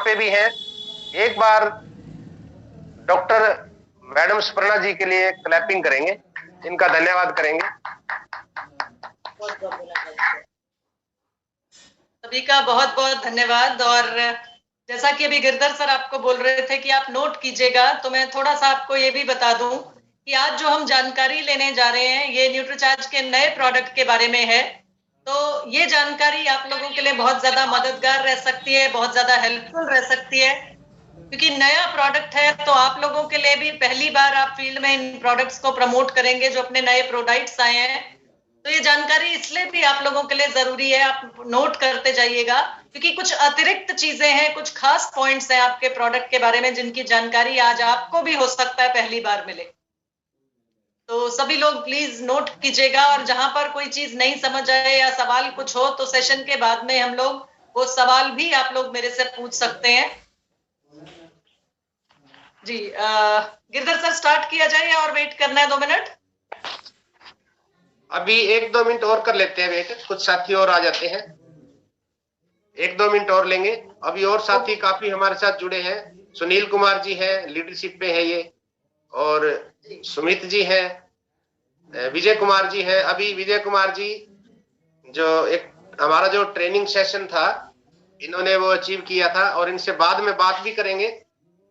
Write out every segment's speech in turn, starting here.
पे भी हैं। एक बार डॉक्टर मैडम सुपर्णा जी के लिए क्लैपिंग करेंगे, इनका धन्यवाद करेंगे। सभी का बहुत बहुत धन्यवाद। और जैसा कि अभी गिरधर सर आपको बोल रहे थे कि आप नोट कीजिएगा, तो मैं थोड़ा सा आपको ये भी बता दूं कि आज जो हम जानकारी लेने जा रहे हैं ये न्यूट्रीचार्ज के नए प्रोडक्ट के बारे में है। तो ये जानकारी आप लोगों के लिए बहुत ज्यादा मददगार रह सकती है, बहुत ज्यादा हेल्पफुल रह सकती है, क्योंकि नया प्रोडक्ट है। तो आप लोगों के लिए भी पहली बार आप फील्ड में इन प्रोडक्ट्स को प्रमोट करेंगे जो अपने नए प्रोडक्ट्स आए हैं। तो ये जानकारी इसलिए भी आप लोगों के लिए जरूरी है, आप नोट करते जाइएगा, क्योंकि कुछ अतिरिक्त चीजें हैं, कुछ खास पॉइंट्स हैं आपके प्रोडक्ट के बारे में जिनकी जानकारी आज आपको भी हो सकता है पहली बार मिले। तो सभी लोग प्लीज नोट कीजिएगा, और जहां पर कोई चीज नहीं समझ आए या सवाल कुछ हो तो सेशन के बाद में हम लोग वो सवाल भी आप लोग मेरे से पूछ सकते हैं। जी गिरधर सर स्टार्ट किया जाए या और वेट करना है 2 मिनट? अभी 1-2 मिनट और कर लेते हैं वेट, कुछ साथी और आ जाते हैं, 1-2 मिनट और लेंगे। अभी और साथी काफी हमारे साथ जुड़े हैं। सुनील कुमार जी हैं, लीडरशिप पे है ये, और सुमित जी हैं, विजय कुमार जी हैं। अभी विजय कुमार जी जो एक हमारा जो ट्रेनिंग सेशन था इन्होंने वो अचीव किया था, और इनसे बाद में बात भी करेंगे।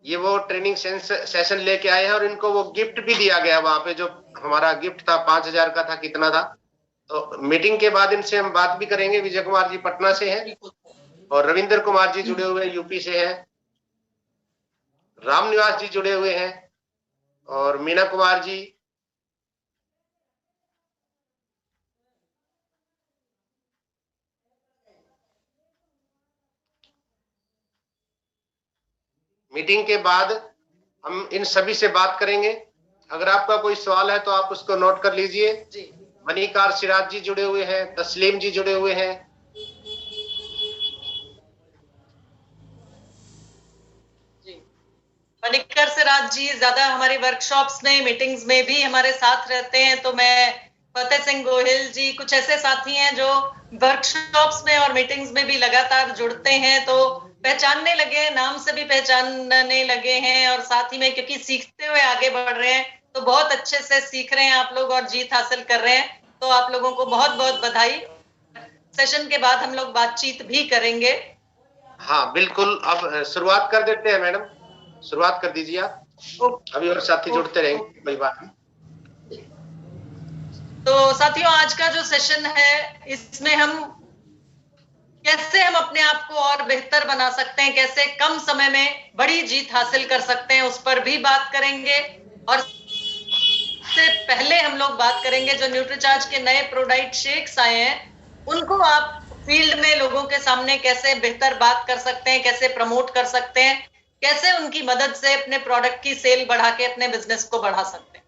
ये वो ट्रेनिंग सेशन लेके आए हैं और इनको वो गिफ्ट भी दिया गया वहां पे, जो हमारा गिफ्ट था 5,000 का था, कितना था। तो मीटिंग के बाद इनसे हम बात भी करेंगे। विजय कुमार जी पटना से हैं, और रविंद्र कुमार जी जुड़े हुए यूपी से हैं, रामनिवास जी जुड़े हुए हैं, और मीना कुमार जी। मीटिंग के बाद हम इन सभी से बात करेंगे। अगर आपका कोई सवाल है तो आप उसको नोट कर लीजिए। मनिकार सिराज जी जुड़े हुए हैं, तस्लीम जी जुड़े हुए हैं। मनिकर सिराज जी ज्यादा हमारी वर्कशॉप्स में, मीटिंग्स में भी हमारे साथ रहते हैं। तो मैं फतेह सिंह गोहिल जी, कुछ ऐसे साथी हैं जो वर्कशॉप्स में और मीटिंग्स में भी लगातार जुड़ते हैं, तो पहचानने लगे हैं, नाम से भी पहचानने लगे हैं। और साथ ही में क्योंकि सीखते हुए आगे बढ़ रहे हैं, तो बहुत अच्छे से सीख रहे हैं आप लोग और जीत हासिल कर रहे हैं। तो आप लोगों को बहुत बहुत बधाई। सेशन के बाद हम लोग बातचीत भी करेंगे। हाँ बिल्कुल, अब शुरुआत कर देते हैं मैडम, शुरुआत कर दीजिए आप। अभी और साथी जुड़ते रहेंगे, कोई बात नहीं। तो साथियों, आज का जो सेशन है इसमें हम कैसे हम अपने आप को और बेहतर बना सकते हैं, कैसे कम समय में बड़ी जीत हासिल कर सकते हैं, उस पर भी बात करेंगे। और से पहले हम लोग बात करेंगे जो न्यूट्रीचार्ज के नए प्रोडाइट शेक्स आए हैं, उनको आप फील्ड में लोगों के सामने कैसे बेहतर बात कर सकते हैं, कैसे प्रमोट कर सकते हैं, कैसे उनकी मदद से अपने प्रोडक्ट की सेल बढ़ा के अपने बिजनेस को बढ़ा सकते हैं।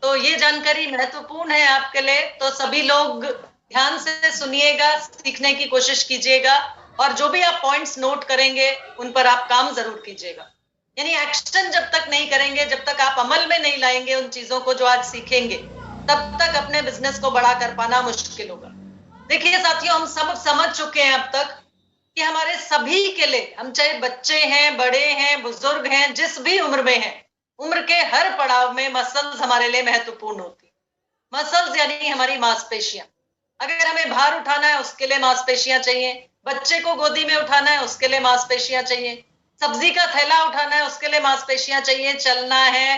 तो ये जानकारी महत्वपूर्ण है आपके लिए, तो सभी लोग ध्यान से सुनिएगा, सीखने की कोशिश कीजिएगा, और जो भी आप पॉइंट्स नोट करेंगे उन पर आप काम जरूर कीजिएगा। यानी एक्शन जब तक नहीं करेंगे, जब तक आप अमल में नहीं लाएंगे उन चीजों को जो आज सीखेंगे, तब तक अपने बिजनेस को बड़ा कर पाना मुश्किल होगा। देखिए साथियों, हम सब समझ चुके हैं अब तक कि हमारे सभी के लिए, हम चाहे बच्चे हैं, बड़े हैं, बुजुर्ग हैं, जिस भी उम्र में हैं, उम्र के हर पड़ाव में मसल्स हमारे लिए महत्वपूर्ण होती है। मसल्स यानी हमारी मांसपेशियां। अगर हमें भार उठाना है उसके लिए मांसपेशियां चाहिए, बच्चे को गोदी में उठाना है उसके लिए मांसपेशियां चाहिए, सब्जी का थैला उठाना है उसके लिए मांसपेशियां चाहिए, चलना है,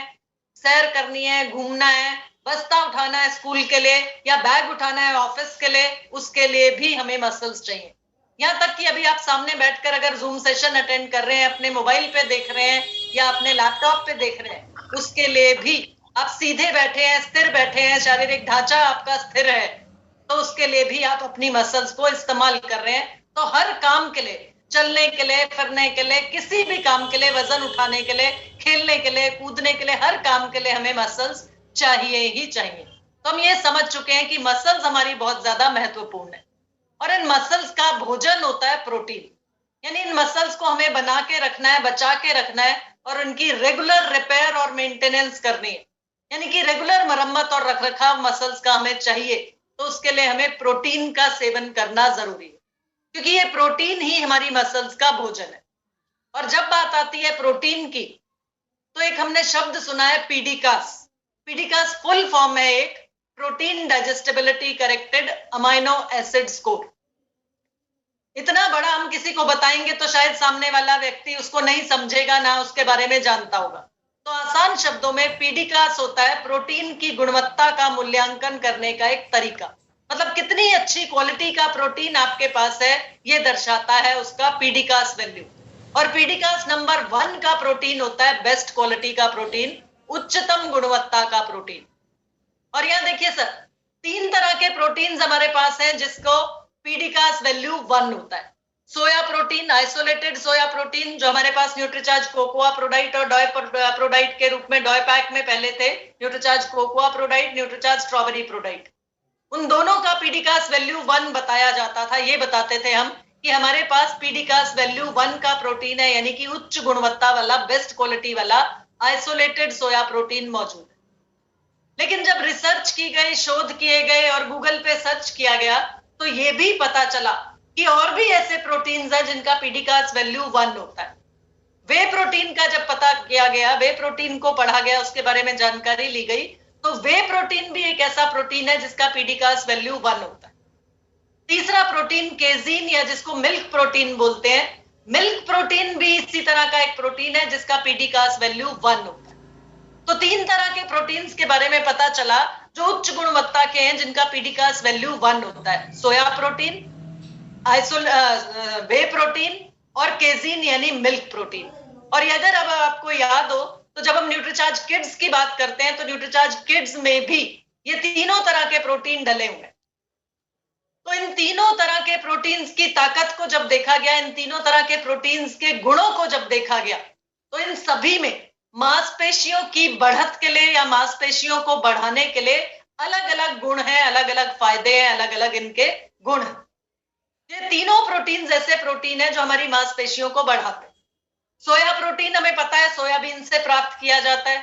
सैर करनी है, घूमना है, बस्ता उठाना है स्कूल के लिए, या बैग उठाना है ऑफिस के लिए, उसके लिए भी हमें मसल्स चाहिए। यहाँ तक कि अभी आप सामने बैठकर अगर जूम सेशन अटेंड कर रहे हैं, अपने मोबाइल पे देख रहे हैं या अपने लैपटॉप पे देख रहे हैं, उसके लिए भी आप सीधे बैठे हैं, स्थिर बैठे हैं, शारीरिक ढांचा आपका स्थिर है, तो उसके लिए भी आप अपनी मसल्स को इस्तेमाल कर रहे हैं। तो हर काम के लिए, चलने के लिए, फिरने के लिए, किसी भी काम के लिए, वजन उठाने के लिए, खेलने के लिए, कूदने के लिए, हर काम के लिए हमें मसल्स चाहिए ही चाहिए। तो हम ये समझ चुके हैं कि मसल्स हमारी बहुत ज्यादा महत्वपूर्ण है, और इन मसल्स का भोजन होता है प्रोटीन। यानी इन मसल्स को हमें बना के रखना है, बचा के रखना है, और उनकी रेगुलर रिपेयर और मेंटेनेंस करनी है। यानी कि रेगुलर मरम्मत और रखरखाव मसल्स का हमें चाहिए, तो उसके लिए हमें प्रोटीन का सेवन करना जरूरी है, क्योंकि ये प्रोटीन ही हमारी मसल्स का भोजन है। और जब बात आती है प्रोटीन की, तो एक हमने शब्द सुना है पीडीकास। पीडीकास फुल फॉर्म है एक protein digestibility corrected amino acid score. इतना बड़ा हम किसी को बताएंगे तो शायद सामने वाला व्यक्ति उसको नहीं समझेगा, ना उसके बारे में जानता होगा। तो आसान शब्दों में पीडीकास होता है प्रोटीन की गुणवत्ता का मूल्यांकन करने का एक तरीका। मतलब कितनी अच्छी क्वालिटी का प्रोटीन आपके पास है, ये दर्शाता है उसका पीडीकास वैल्यू। और पीडीकास नंबर 1 का प्रोटीन होता है बेस्ट क्वालिटी का प्रोटीन, उच्चतम गुणवत्ता का प्रोटीन। और यहां देखिए सर, 3 तरह के प्रोटीन्स हमारे पास हैं जिसको पीडीकास वैल्यू 1 होता है। Soya protein, isolated soya protein, जो हमारे पास न्यूट्रीचार्ज कोकोआ प्रोडाइट और डॉय प्रोडाइट के रूप में डॉय पैक में पहले थे, Nutricharge cocoa ProDiet, Nutricharge strawberry ProDiet. उन दोनों का पीडीकास वैल्यू 1 बताया जाता था। ये बताते थे हम कि हमारे पास पीडीकास वैल्यू 1 का प्रोटीन है, यानी कि उच्च गुणवत्ता वाला, बेस्ट क्वालिटी वाला आइसोलेटेड सोया प्रोटीन मौजूद है। लेकिन जब रिसर्च की गई, शोध किए गए और गूगल पे सर्च किया गया, तो ये भी पता चला कि और भी ऐसे प्रोटीन्स हैं जिनका पीडीकास वैल्यू 1 होता है। वे प्रोटीन का जब पता किया गया, वे प्रोटीन को पढ़ा गया, उसके बारे में जानकारी ली गई, तो वे प्रोटीन भी एक ऐसा प्रोटीन है जिसका पीडीकास वैल्यू 1 होता है। तीसरा प्रोटीन केजीन, या जिसको मिल्क प्रोटीन बोलते हैं, मिल्क प्रोटीन भी इसी तरह का एक प्रोटीन है जिसका पीडीकास वैल्यू 1 होता है। तो 3 तरह के प्रोटीन्स के बारे में पता चला जो उच्च गुणवत्ता के हैं, जिनका पीडीकास वैल्यू 1 होता है। सोया प्रोटीन, वे प्रोटीन और केजीन यानी मिल्क प्रोटीन। और अगर अब आपको याद हो तो जब हम न्यूट्रीचार्ज किड्स की बात करते हैं तो न्यूट्रीचार्ज किड्स में भी ये तीनों तरह के प्रोटीन डले हुए हैं। तो इन तीनों तरह के प्रोटीन्स की ताकत को जब देखा गया, इन तीनों तरह के प्रोटीन्स के गुणों को जब देखा गया, तो इन सभी में मांसपेशियों की बढ़त के लिए या मांसपेशियों को बढ़ाने के लिए अलग अलग गुण हैं, अलग अलग फायदे हैं, अलग अलग इनके गुण हैं। ये तीनों प्रोटीन्स ऐसे प्रोटीन है जो हमारी मांसपेशियों को बढ़ाते हैं। सोया प्रोटीन हमें पता है सोयाबीन से प्राप्त किया जाता है।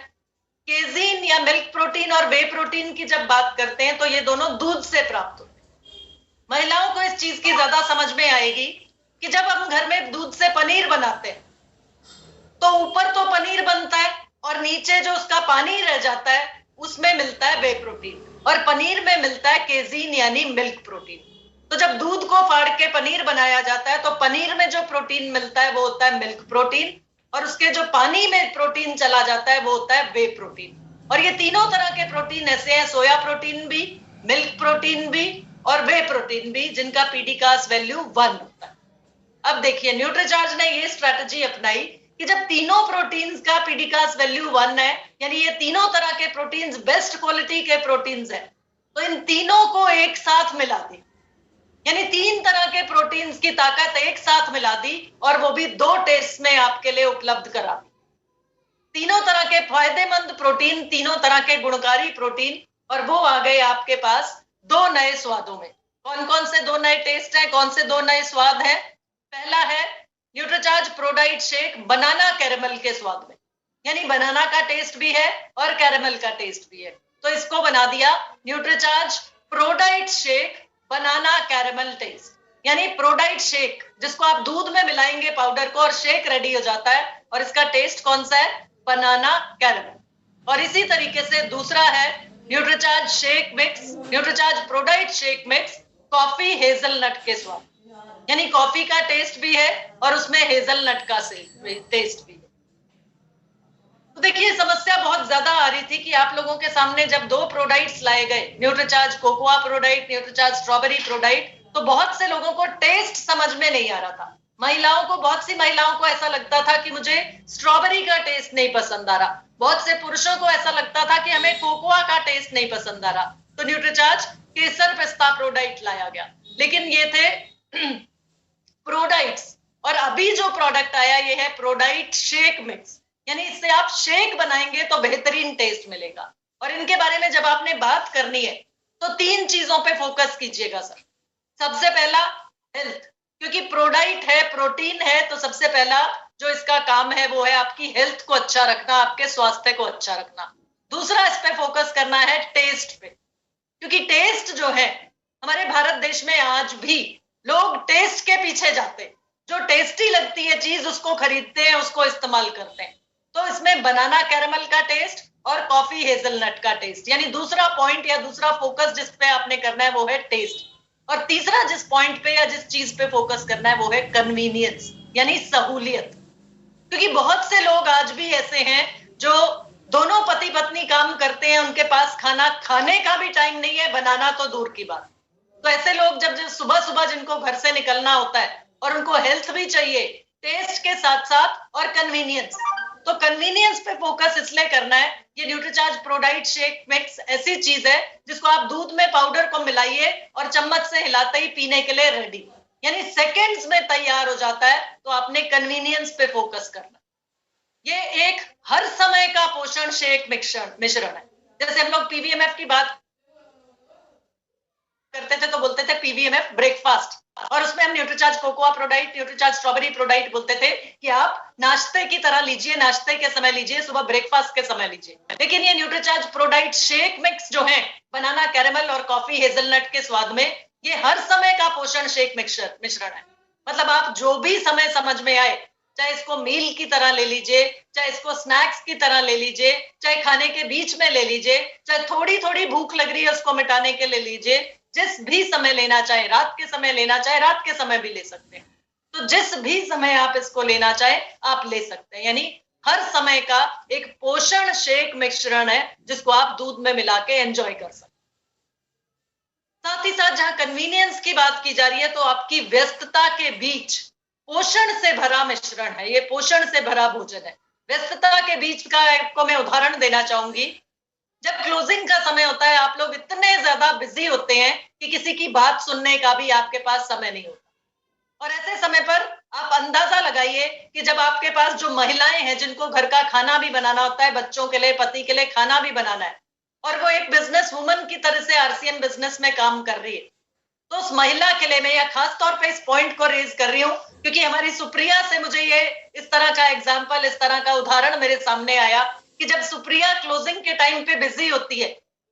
केजीन या मिल्क प्रोटीन और वे प्रोटीन की जब बात करते हैं तो ये दोनों दूध से प्राप्त होते हैं। महिलाओं को इस चीज की ज्यादा समझ में आएगी कि जब हम घर में दूध से पनीर बनाते हैं तो ऊपर तो पनीर बनता है और नीचे जो उसका पानी रह जाता है उसमें मिलता है वे प्रोटीन, और पनीर में मिलता है केजीन यानी मिल्क प्रोटीन। तो जब दूध को फाड़ के पनीर बनाया जाता है तो पनीर में जो प्रोटीन मिलता है वो होता है मिल्क प्रोटीन, और उसके जो पानी में प्रोटीन चला जाता है वो होता है वे प्रोटीन। और ये तीनों तरह के प्रोटीन ऐसे हैं, सोया प्रोटीन भी, मिल्क प्रोटीन भी और वे प्रोटीन भी, जिनका पीडीकास वैल्यू 1 होता है। अब देखिए, न्यूट्रीचार्ज ने ये स्ट्रेटजी अपनाई कि जब तीनों प्रोटीन्स का पीडीकास वैल्यू 1 है, यानी ये तीनों तरह के प्रोटीन्स बेस्ट क्वालिटी के प्रोटीन्स हैं, तो इन तीनों को एक साथ मिला दी, यानी 3 तरह के प्रोटीन्स की ताकत एक साथ मिला दी, और वो भी 2 टेस्ट में आपके लिए उपलब्ध करा दी। तीनों तरह के फायदेमंद प्रोटीन, तीनों तरह के गुणकारी प्रोटीन, और वो आ गए आपके पास 2 नए स्वादों में। कौन कौन से 2 नए टेस्ट हैं, कौन से 2 नए स्वाद हैं? पहला है न्यूट्रीचार्ज प्रोडाइट शेक बनाना कैरेमल के स्वाद में, यानी बनाना का टेस्ट भी है और कैरेमल का टेस्ट भी है। तो इसको बना दिया न्यूट्रीचार्ज प्रोडाइट शेक बनाना कैरेमल टेस्ट, यानी प्रोडाइट शेक जिसको आप दूध में मिलाएंगे पाउडर को और शेक रेडी हो जाता है, और इसका टेस्ट कौन सा है? बनाना कैरेमल। और इसी तरीके से दूसरा है Nutricharge shake mix, Nutricharge ProDiet shake mix coffee hazelnut के स्वाद, यानी कॉफी का टेस्ट भी है और उसमें हेजलनट का टेस्ट भी है। तो देखिए, समस्या बहुत ज्यादा आ रही थी कि आप लोगों के सामने जब 2 प्रोडाइट्स लाए गए, Nutricharge cocoa ProDiet, Nutricharge strawberry ProDiet, तो बहुत से लोगों को टेस्ट समझ में नहीं आ रहा था। महिलाओं को, बहुत सी महिलाओं को ऐसा लगता था कि मुझे स्ट्रॉबेरी का टेस्ट नहीं पसंद आ रहा, बहुत से पुरुषों को ऐसा लगता था कि हमें कोकोआ का टेस्ट नहीं पसंद आ रहा, तो न्यूट्रीचार्ज केसर पिस्ता प्रोडाइट लाया गया। लेकिन ये थे प्रोडाइट्स, और अभी जो प्रोडक्ट आया ये है प्रोडाइट शेक मिक्स, यानी इससे आप शेक बनाएंगे तो बेहतरीन टेस्ट मिलेगा। और इनके बारे में जब आपने बात करनी है तो 3 चीजों पे फोकस कीजिएगा सर। सबसे पहला हेल्थ, क्योंकि प्रोडाइट है, प्रोटीन है, तो सबसे पहला जो इसका काम है वो है आपकी हेल्थ को अच्छा रखना, आपके स्वास्थ्य को अच्छा रखना। दूसरा, इस पे फोकस करना है टेस्ट पे, क्योंकि टेस्ट जो है हमारे भारत देश में आज भी लोग टेस्ट के पीछे जाते, जो टेस्टी लगती है चीज उसको खरीदते हैं, उसको इस्तेमाल करते हैं। तो इसमें बनाना कैरेमल का टेस्ट और कॉफी हेजलनट का टेस्ट, यानी दूसरा पॉइंट या दूसरा फोकस जिस पे आपने करना है वो है टेस्ट। और तीसरा जिस पॉइंट पे या जिस चीज पे फोकस करना है वो है कन्वीनियंस, यानी सहूलियत। क्योंकि बहुत से लोग आज भी ऐसे हैं जो दोनों पति पत्नी काम करते हैं, उनके पास खाना खाने का भी टाइम नहीं है, बनाना तो दूर की बात। तो ऐसे लोग जब सुबह सुबह जिनको घर से निकलना होता है और उनको हेल्थ भी चाहिए टेस्ट के साथ साथ और कन्वीनियंस, तो कन्वीनियंस पे फोकस इसलिए करना है। ये न्यूट्रीचार्ज प्रोडाइट शेक मिक्स ऐसी चीज है जिसको आप दूध में पाउडर को मिलाइए और चम्मच से हिलाते ही पीने के लिए रेडी, यानी सेकेंड्स में तैयार हो जाता है। तो आपने कन्वीनियंस पे फोकस करना। ये एक हर समय का पोषण शेक मिश्रण है। जैसे हम लोग पीवीएमएफ की बात करते थे तो बोलते थे पीवीएमएफ ब्रेकफास्ट, और उसमें हम Nutricharge cocoa ProDiet, Nutricharge strawberry ProDiet बोलते थे कि आप नाश्ते की तरह लीजिए, नाश्ते के समय लीजिए, सुबह ब्रेकफास्ट के समय लीजिए। लेकिन ये न्यूट्रीचार्ज प्रोडाइट शेक मिक्स जो है बनाना कैरेमल और कॉफी हेजलनट के स्वाद में, ये हर समय का पोषण शेक मिश्रण है। मतलब आप जो भी समय समझ में आए, चाहे इसको मील की तरह ले लीजिए, चाहे इसको स्नैक्स की तरह ले लीजिए, चाहे खाने के बीच में ले लीजिए, चाहे थोड़ी थोड़ी भूख लग रही है उसको मिटाने के लिए लीजिए, जिस भी समय लेना चाहे, रात के समय लेना चाहे रात के समय भी ले सकते हैं। तो जिस भी समय आप इसको लेना चाहे आप ले सकते हैं, यानी हर समय का एक पोषण शेक मिश्रण है जिसको आप दूध में मिला के एंजॉय कर सकते हैं। साथ ही साथ जहां कन्वीनियंस की बात की जा रही है तो आपकी व्यस्तता के बीच पोषण से भरा मिश्रण है, ये पोषण से भरा भोजन है। व्यस्तता के बीच का आपको मैं उदाहरण देना चाहूंगी। जब क्लोजिंग का समय होता है आप लोग इतने ज्यादा बिजी होते हैं कि किसी की बात सुनने का भी आपके पास समय नहीं होता। और ऐसे समय पर आप अंदाजा लगाइए कि जब आपके पास जो महिलाएं हैं जिनको घर का खाना भी बनाना होता है, बच्चों के लिए, पति के लिए खाना भी बनाना है, और वो एक बिजनेस वुमन की तरह से आरसीएम बिजनेस में काम कर रही है, तो उस महिला के लिए मैं खास तौर पे इस पॉइंट को रेज कर रही हूँ क्योंकि हमारी सुप्रिया से मुझे ये इस तरह का एग्जाम्पल, इस तरह का उदाहरण मेरे सामने आया कि जब सुप्रिया क्लोजिंग के टाइम पे बिजी होती है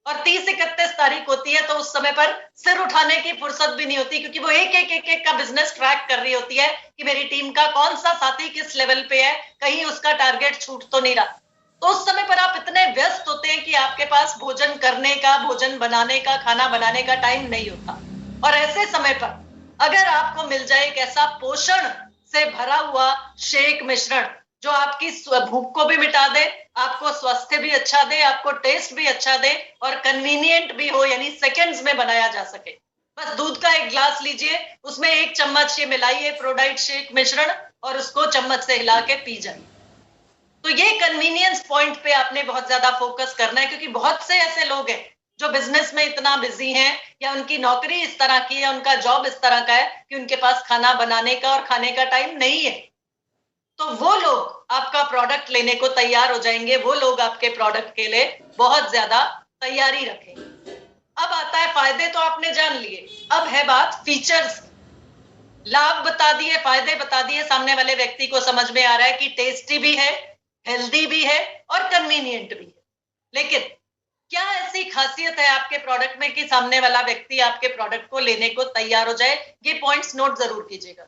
और 30-31 तारीख होती है तो उस समय पर सिर उठाने की फुर्सत भी नहीं होती, क्योंकि वो एक का बिजनेस ट्रैक कर रही होती है कि मेरी टीम का कौन सा साथी किस लेवल पे है, कहीं उसका टारगेट छूट तो नहीं रहा। तो उस समय पर आप इतने व्यस्त होते हैं कि आपके पास भोजन करने का, भोजन बनाने का, खाना बनाने का टाइम नहीं होता। और ऐसे समय पर अगर आपको मिल जाए एक ऐसा पोषण से भरा हुआ शेक मिश्रण जो आपकी भूख को भी मिटा दे, आपको स्वास्थ्य भी अच्छा दे, आपको टेस्ट भी अच्छा दे और कन्वीनियंट भी हो, यानी सेकंड्स में बनाया जा सके। बस दूध का एक ग्लास लीजिए, उसमें 1 चम्मच ये मिलाइए प्रोडाइट शेक मिश्रण और उसको चम्मच से हिला के पी जाइए। तो ये कन्वीनियंस पॉइंट पे आपने बहुत ज्यादा फोकस करना है, क्योंकि बहुत से ऐसे लोग हैं जो बिजनेस में इतना बिजी हैं या उनकी नौकरी इस तरह की है, उनका जॉब इस तरह का है कि उनके पास खाना बनाने का और खाने का टाइम नहीं है। तो वो लोग आपका प्रोडक्ट लेने को तैयार हो जाएंगे, वो लोग आपके प्रोडक्ट के लिए बहुत ज्यादा तैयारी रखेंगे। अब आता है फायदे, तो आपने जान लिए, अब है बात फीचर्स। लाभ बता दिए, फायदे बता दिए, सामने वाले व्यक्ति को समझ में आ रहा है कि टेस्टी भी है, हेल्दी भी है और कन्वीनियंट भी है। लेकिन क्या ऐसी खासियत है आपके प्रोडक्ट में कि सामने वाला व्यक्ति आपके प्रोडक्ट को लेने को तैयार हो जाए? ये पॉइंट्स नोट जरूर कीजिएगा।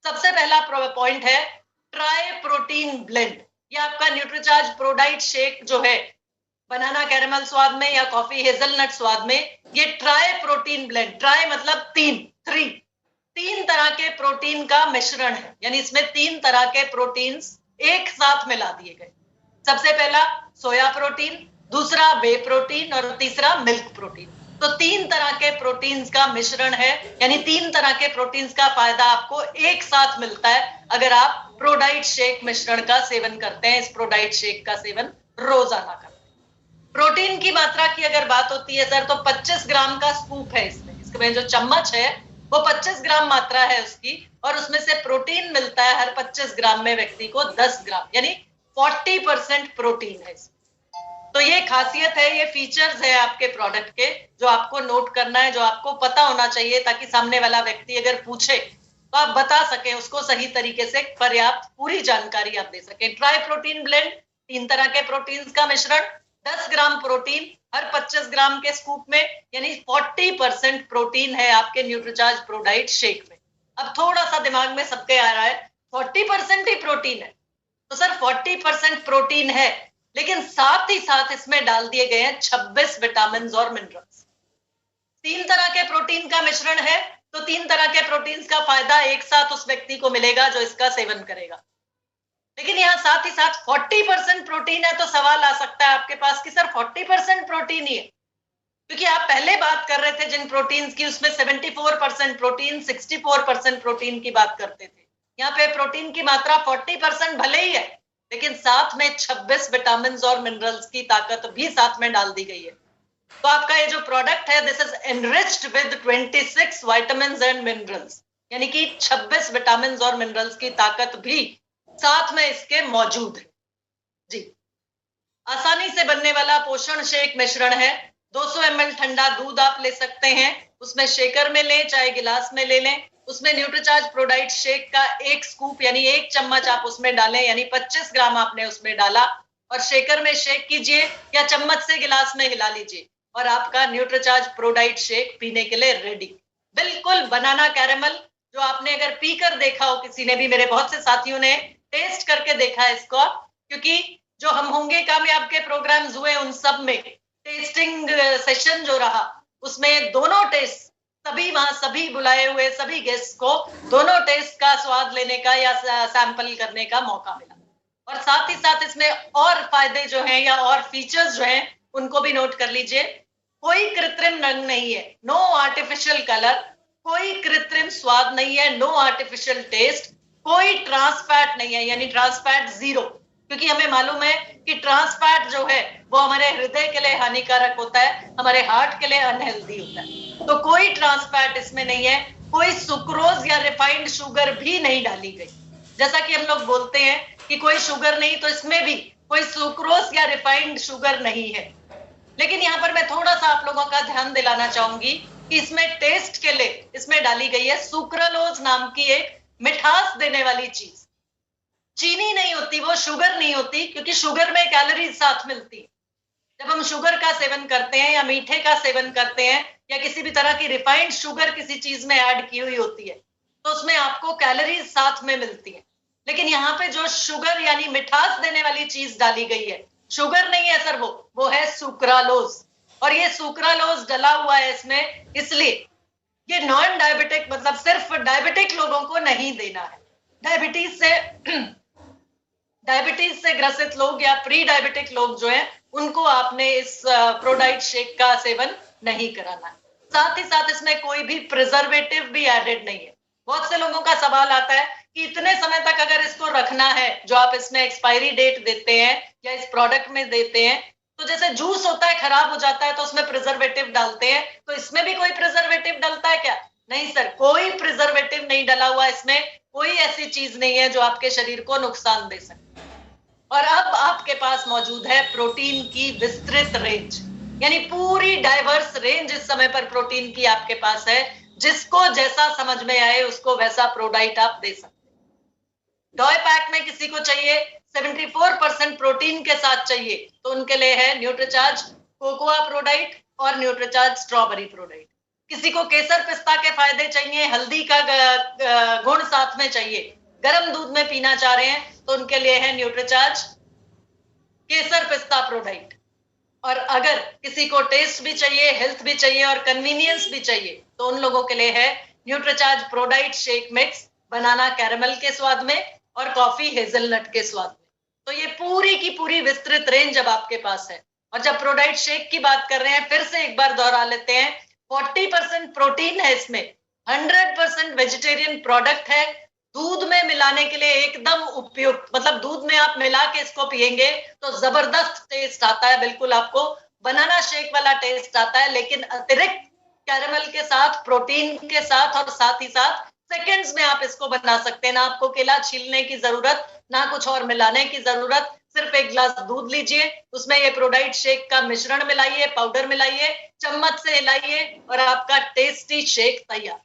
सबसे पहला पॉइंट है ट्राई प्रोटीन ब्लेंड। ये आपका न्यूट्रीचार्ज प्रोडाइट शेक जो है बनाना कैरेमल स्वाद में या कॉफी हेजलनट स्वाद में, ये ट्राई प्रोटीन ब्लेंड, ट्राई मतलब 3 तरह के प्रोटीन का मिश्रण है, यानी इसमें 3 तरह के प्रोटीन्स एक साथ मिला दिए गए। सबसे पहला सोया प्रोटीन, दूसरा वे प्रोटीन और तीसरा मिल्क प्रोटीन। तो 3 तरह के प्रोटीन्स का मिश्रण है, यानी 3 तरह के प्रोटीन्स का फायदा आपको एक साथ मिलता है अगर आप प्रोडाइट शेक मिश्रण का सेवन करते हैं, इस प्रोडाइट शेक का सेवन रोजाना करते हैं। प्रोटीन की मात्रा की अगर बात होती है सर, तो 25 ग्राम का स्कूप है इसमें जो चम्मच है वो 25 ग्राम मात्रा है उसकी, और उसमें से प्रोटीन मिलता है हर 25 ग्राम में व्यक्ति को 10 ग्राम, यानी 40% प्रोटीन है इसमें। तो ये खासियत है, ये फीचर्स है आपके प्रोडक्ट के जो आपको नोट करना है, जो आपको पता होना चाहिए, ताकि सामने वाला व्यक्ति अगर पूछे तो आप बता सके उसको सही तरीके से, पर्याप्त पूरी जानकारी आप दे सके। ट्राई प्रोटीन ब्लेंड, 3 तरह के प्रोटीन्स का मिश्रण, 10 ग्राम प्रोटीन हर 25 ग्राम के स्कूप में, यानी 40% प्रोटीन है आपके न्यूट्रीचार्ज प्रोडाइट शेक में। अब थोड़ा सा दिमाग में सबके आ रहा है 40% ही प्रोटीन है, तो सर 40% प्रोटीन है, लेकिन साथ ही साथ इसमें डाल दिए गए हैं 26 विटामिन और मिनरल्स। 3 तरह के प्रोटीन का मिश्रण है, तो 3 तरह के प्रोटीन का फायदा एक साथ उस व्यक्ति को मिलेगा जो इसका सेवन करेगा। लेकिन यहाँ साथ ही साथ 40% प्रोटीन है, तो सवाल आ सकता है आपके पास कि सर 40% प्रोटीन ही है, क्योंकि आप पहले बात कर रहे थे जिन प्रोटीन्स की उसमें 74% प्रोटीन, 64% प्रोटीन की बात करते थे। यहाँ पे प्रोटीन की मात्रा 40% भले ही है, लेकिन साथ में 26 विटामिन और मिनरल्स की ताकत भी साथ में डाल दी गई है। तो आपका ये जो प्रोडक्ट है, this is enriched with 26 vitamin and minerals, यानी कि 26 विटामिन और मिनरल्स की ताकत भी साथ में इसके मौजूद है जी। आसानी से बनने वाला पोषण शेक मिश्रण है। 200 ml ठंडा दूध आप ले सकते हैं, उसमें शेकर में लें चाहे गिलास में ले लें। उसमें न्यूट्रीचार्ज प्रोडाइट शेक का 1 स्कूप यानी 1 चम्मच आप उसमें डालें, यानी 25 ग्राम आपने उसमें डाला और शेकर में शेक कीजिए या चम्मच से गिलास में हिला लीजिए और आपका न्यूट्रीचार्ज प्रोडाइट शेक पीने के लिए रेडी। बिल्कुल बनाना कैरेमल, जो आपने अगर पीकर देखा हो, किसी ने भी, मेरे बहुत से साथियों ने टेस्ट करके देखा है इसको, क्योंकि जो हम होंगे कामयाब के प्रोग्राम्स हुए उन सब में टेस्टिंग सेशन जो रहा उसमें दोनों टेस्ट, सभी वहां सभी बुलाए हुए सभी गेस्ट को दोनों टेस्ट का स्वाद लेने का या सैंपल करने का मौका मिला। और साथ ही साथ इसमें और फायदे जो हैं या और फीचर्स जो हैं उनको भी नोट कर लीजिए। कोई कृत्रिम रंग नहीं है, नो आर्टिफिशियल कलर, कोई कृत्रिम स्वाद नहीं है, नो आर्टिफिशियल टेस्ट, कोई ट्रांस फैट नहीं है, यानी ट्रांस फैट 0, क्योंकि हमें मालूम है कि ट्रांस फैट जो है वो हमारे हृदय के लिए हानिकारक होता है, हमारे हार्ट के लिए अनहेल्दी होता है। तो कोई ट्रांस फैट इसमें नहीं है, कोई सुक्रोज या रिफाइंड शुगर भी नहीं डाली गई। जैसा कि हम लोग बोलते हैं कि कोई शुगर नहीं, तो इसमें भी कोई सुक्रोज या रिफाइंड शुगर नहीं है। लेकिन यहाँ पर मैं थोड़ा सा आप लोगों का ध्यान दिलाना चाहूंगी कि इसमें टेस्ट के लिए इसमें डाली गई है सुक्रालोज नाम की एक मिठास देने वाली चीज। चीनी नहीं होती, वो शुगर नहीं होती, क्योंकि शुगर में कैलोरीज साथ मिलती है। जब हम शुगर का सेवन करते हैं या मीठे का सेवन करते हैं या किसी भी तरह की रिफाइंड शुगर किसी चीज में ऐड की हुई होती है, तो उसमें आपको कैलोरीज साथ में मिलती है। लेकिन यहाँ पे जो शुगर यानी मिठास देने वाली चीज डाली गई है, शुगर नहीं है सर, वो है सुक्रालोज। और ये सुक्रालोज डला हुआ है इसमें, इसलिए ये नॉन डायबिटिक, मतलब सिर्फ डायबिटिक लोगों को नहीं देना है। डायबिटीज से ग्रसित लोग या प्री डायबिटिक लोग जो हैं उनको आपने इस प्रोडाइट शेक का सेवन नहीं कराना है। साथ ही साथ इसमें कोई भी प्रिजर्वेटिव भी एडेड नहीं है। बहुत से लोगों का सवाल आता है कि इतने समय तक अगर इसको रखना है, जो आप इसमें एक्सपायरी डेट देते हैं या इस प्रोडक्ट में देते हैं, तो जैसे जूस होता है खराब हो जाता है तो उसमें प्रिजर्वेटिव डालते हैं, तो इसमें भी कोई प्रिजर्वेटिव डलता है क्या? नहीं सर, कोई प्रिजर्वेटिव नहीं डला हुआ इसमें, कोई ऐसी चीज नहीं है जो आपके शरीर को नुकसान दे सके। और अब आपके पास मौजूद है प्रोटीन की विस्तृत रेंज, यानी पूरी डाइवर्स रेंज इस समय पर प्रोटीन की आपके पास है। जिसको जैसा समझ में आए उसको वैसा प्रोडाइट आप दे सकते हैं। डॉय पैक में किसी को चाहिए 74% प्रोटीन के साथ चाहिए, तो उनके लिए है न्यूट्रीचार्ज कोकोआ प्रोडाइट और न्यूट्रीचार्ज स्ट्रॉबेरी प्रोडाइट। किसी को केसर पिस्ता के फायदे चाहिए, हल्दी का गुण साथ में चाहिए, गर्म दूध में पीना चाह रहे हैं, तो उनके लिए है न्यूट्रीचार्ज केसर पिस्ता प्रोडाइट। और अगर किसी को टेस्ट भी चाहिए, हेल्थ भी चाहिए और कन्वीनियंस भी चाहिए, तो उन लोगों के लिए है न्यूट्रीचार्ज प्रोडाइट शेक मिक्स, बनाना कैरेमल के स्वाद में और कॉफी हेजलनट के स्वाद में। तो ये पूरी की पूरी विस्तृत रेंज अब आपके पास है। और जब प्रोडाइट शेक की बात कर रहे हैं, फिर से एक बार दोहरा लेते हैं, 40% प्रोटीन है इसमें, 100% वेजिटेरियन प्रोडक्ट है, दूध में मिलाने के लिए एकदम उपयुक्त, मतलब दूध में आप मिला के इसको पिएंगे तो जबरदस्त टेस्ट आता है, बिल्कुल आपको बनाना शेक वाला टेस्ट आता है, लेकिन अतिरिक्त कैरेमल के साथ, प्रोटीन के साथ और साथ ही साथ सेकंड्स में आप इसको बना सकते हैं। ना आपको केला छीलने की जरूरत, ना कुछ और मिलाने की जरूरत, सिर्फ एक गिलास दूध लीजिए, उसमें ये प्रोडाइट शेक का मिश्रण मिलाइए, पाउडर मिलाइए, चम्मच से हिलाइए और आपका टेस्टी शेक तैयार।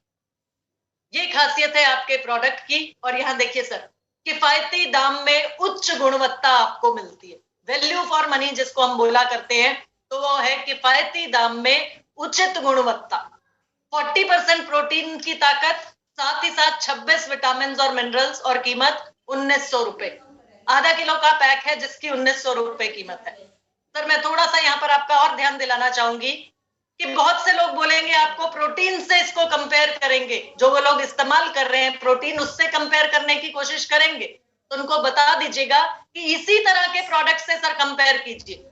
ये खासियत है आपके प्रोडक्ट की। और यहाँ देखिए सर, किफायती दाम में उच्च गुणवत्ता आपको मिलती है। वैल्यू फॉर मनी जिसको हम बोला करते हैं, तो वो है किफायती दाम में उचित गुणवत्ता। 40% प्रोटीन की ताकत, साथ ही साथ 26 विटामिन और मिनरल्स और कीमत 1900 रुपए। आधा किलो का पैक है जिसकी 1900 रुपए कीमत है। सर मैं थोड़ा सा यहाँ पर आपका और ध्यान दिलाना चाहूंगी कि बहुत से लोग बोलेंगे आपको प्रोटीन से इसको कंपेयर करेंगे, जो वो लोग इस्तेमाल कर रहे हैं प्रोटीन उससे कंपेयर करने की कोशिश करेंगे, तो उनको बता दीजिएगा कि इसी तरह के प्रोडक्ट से सर कंपेयर कीजिए।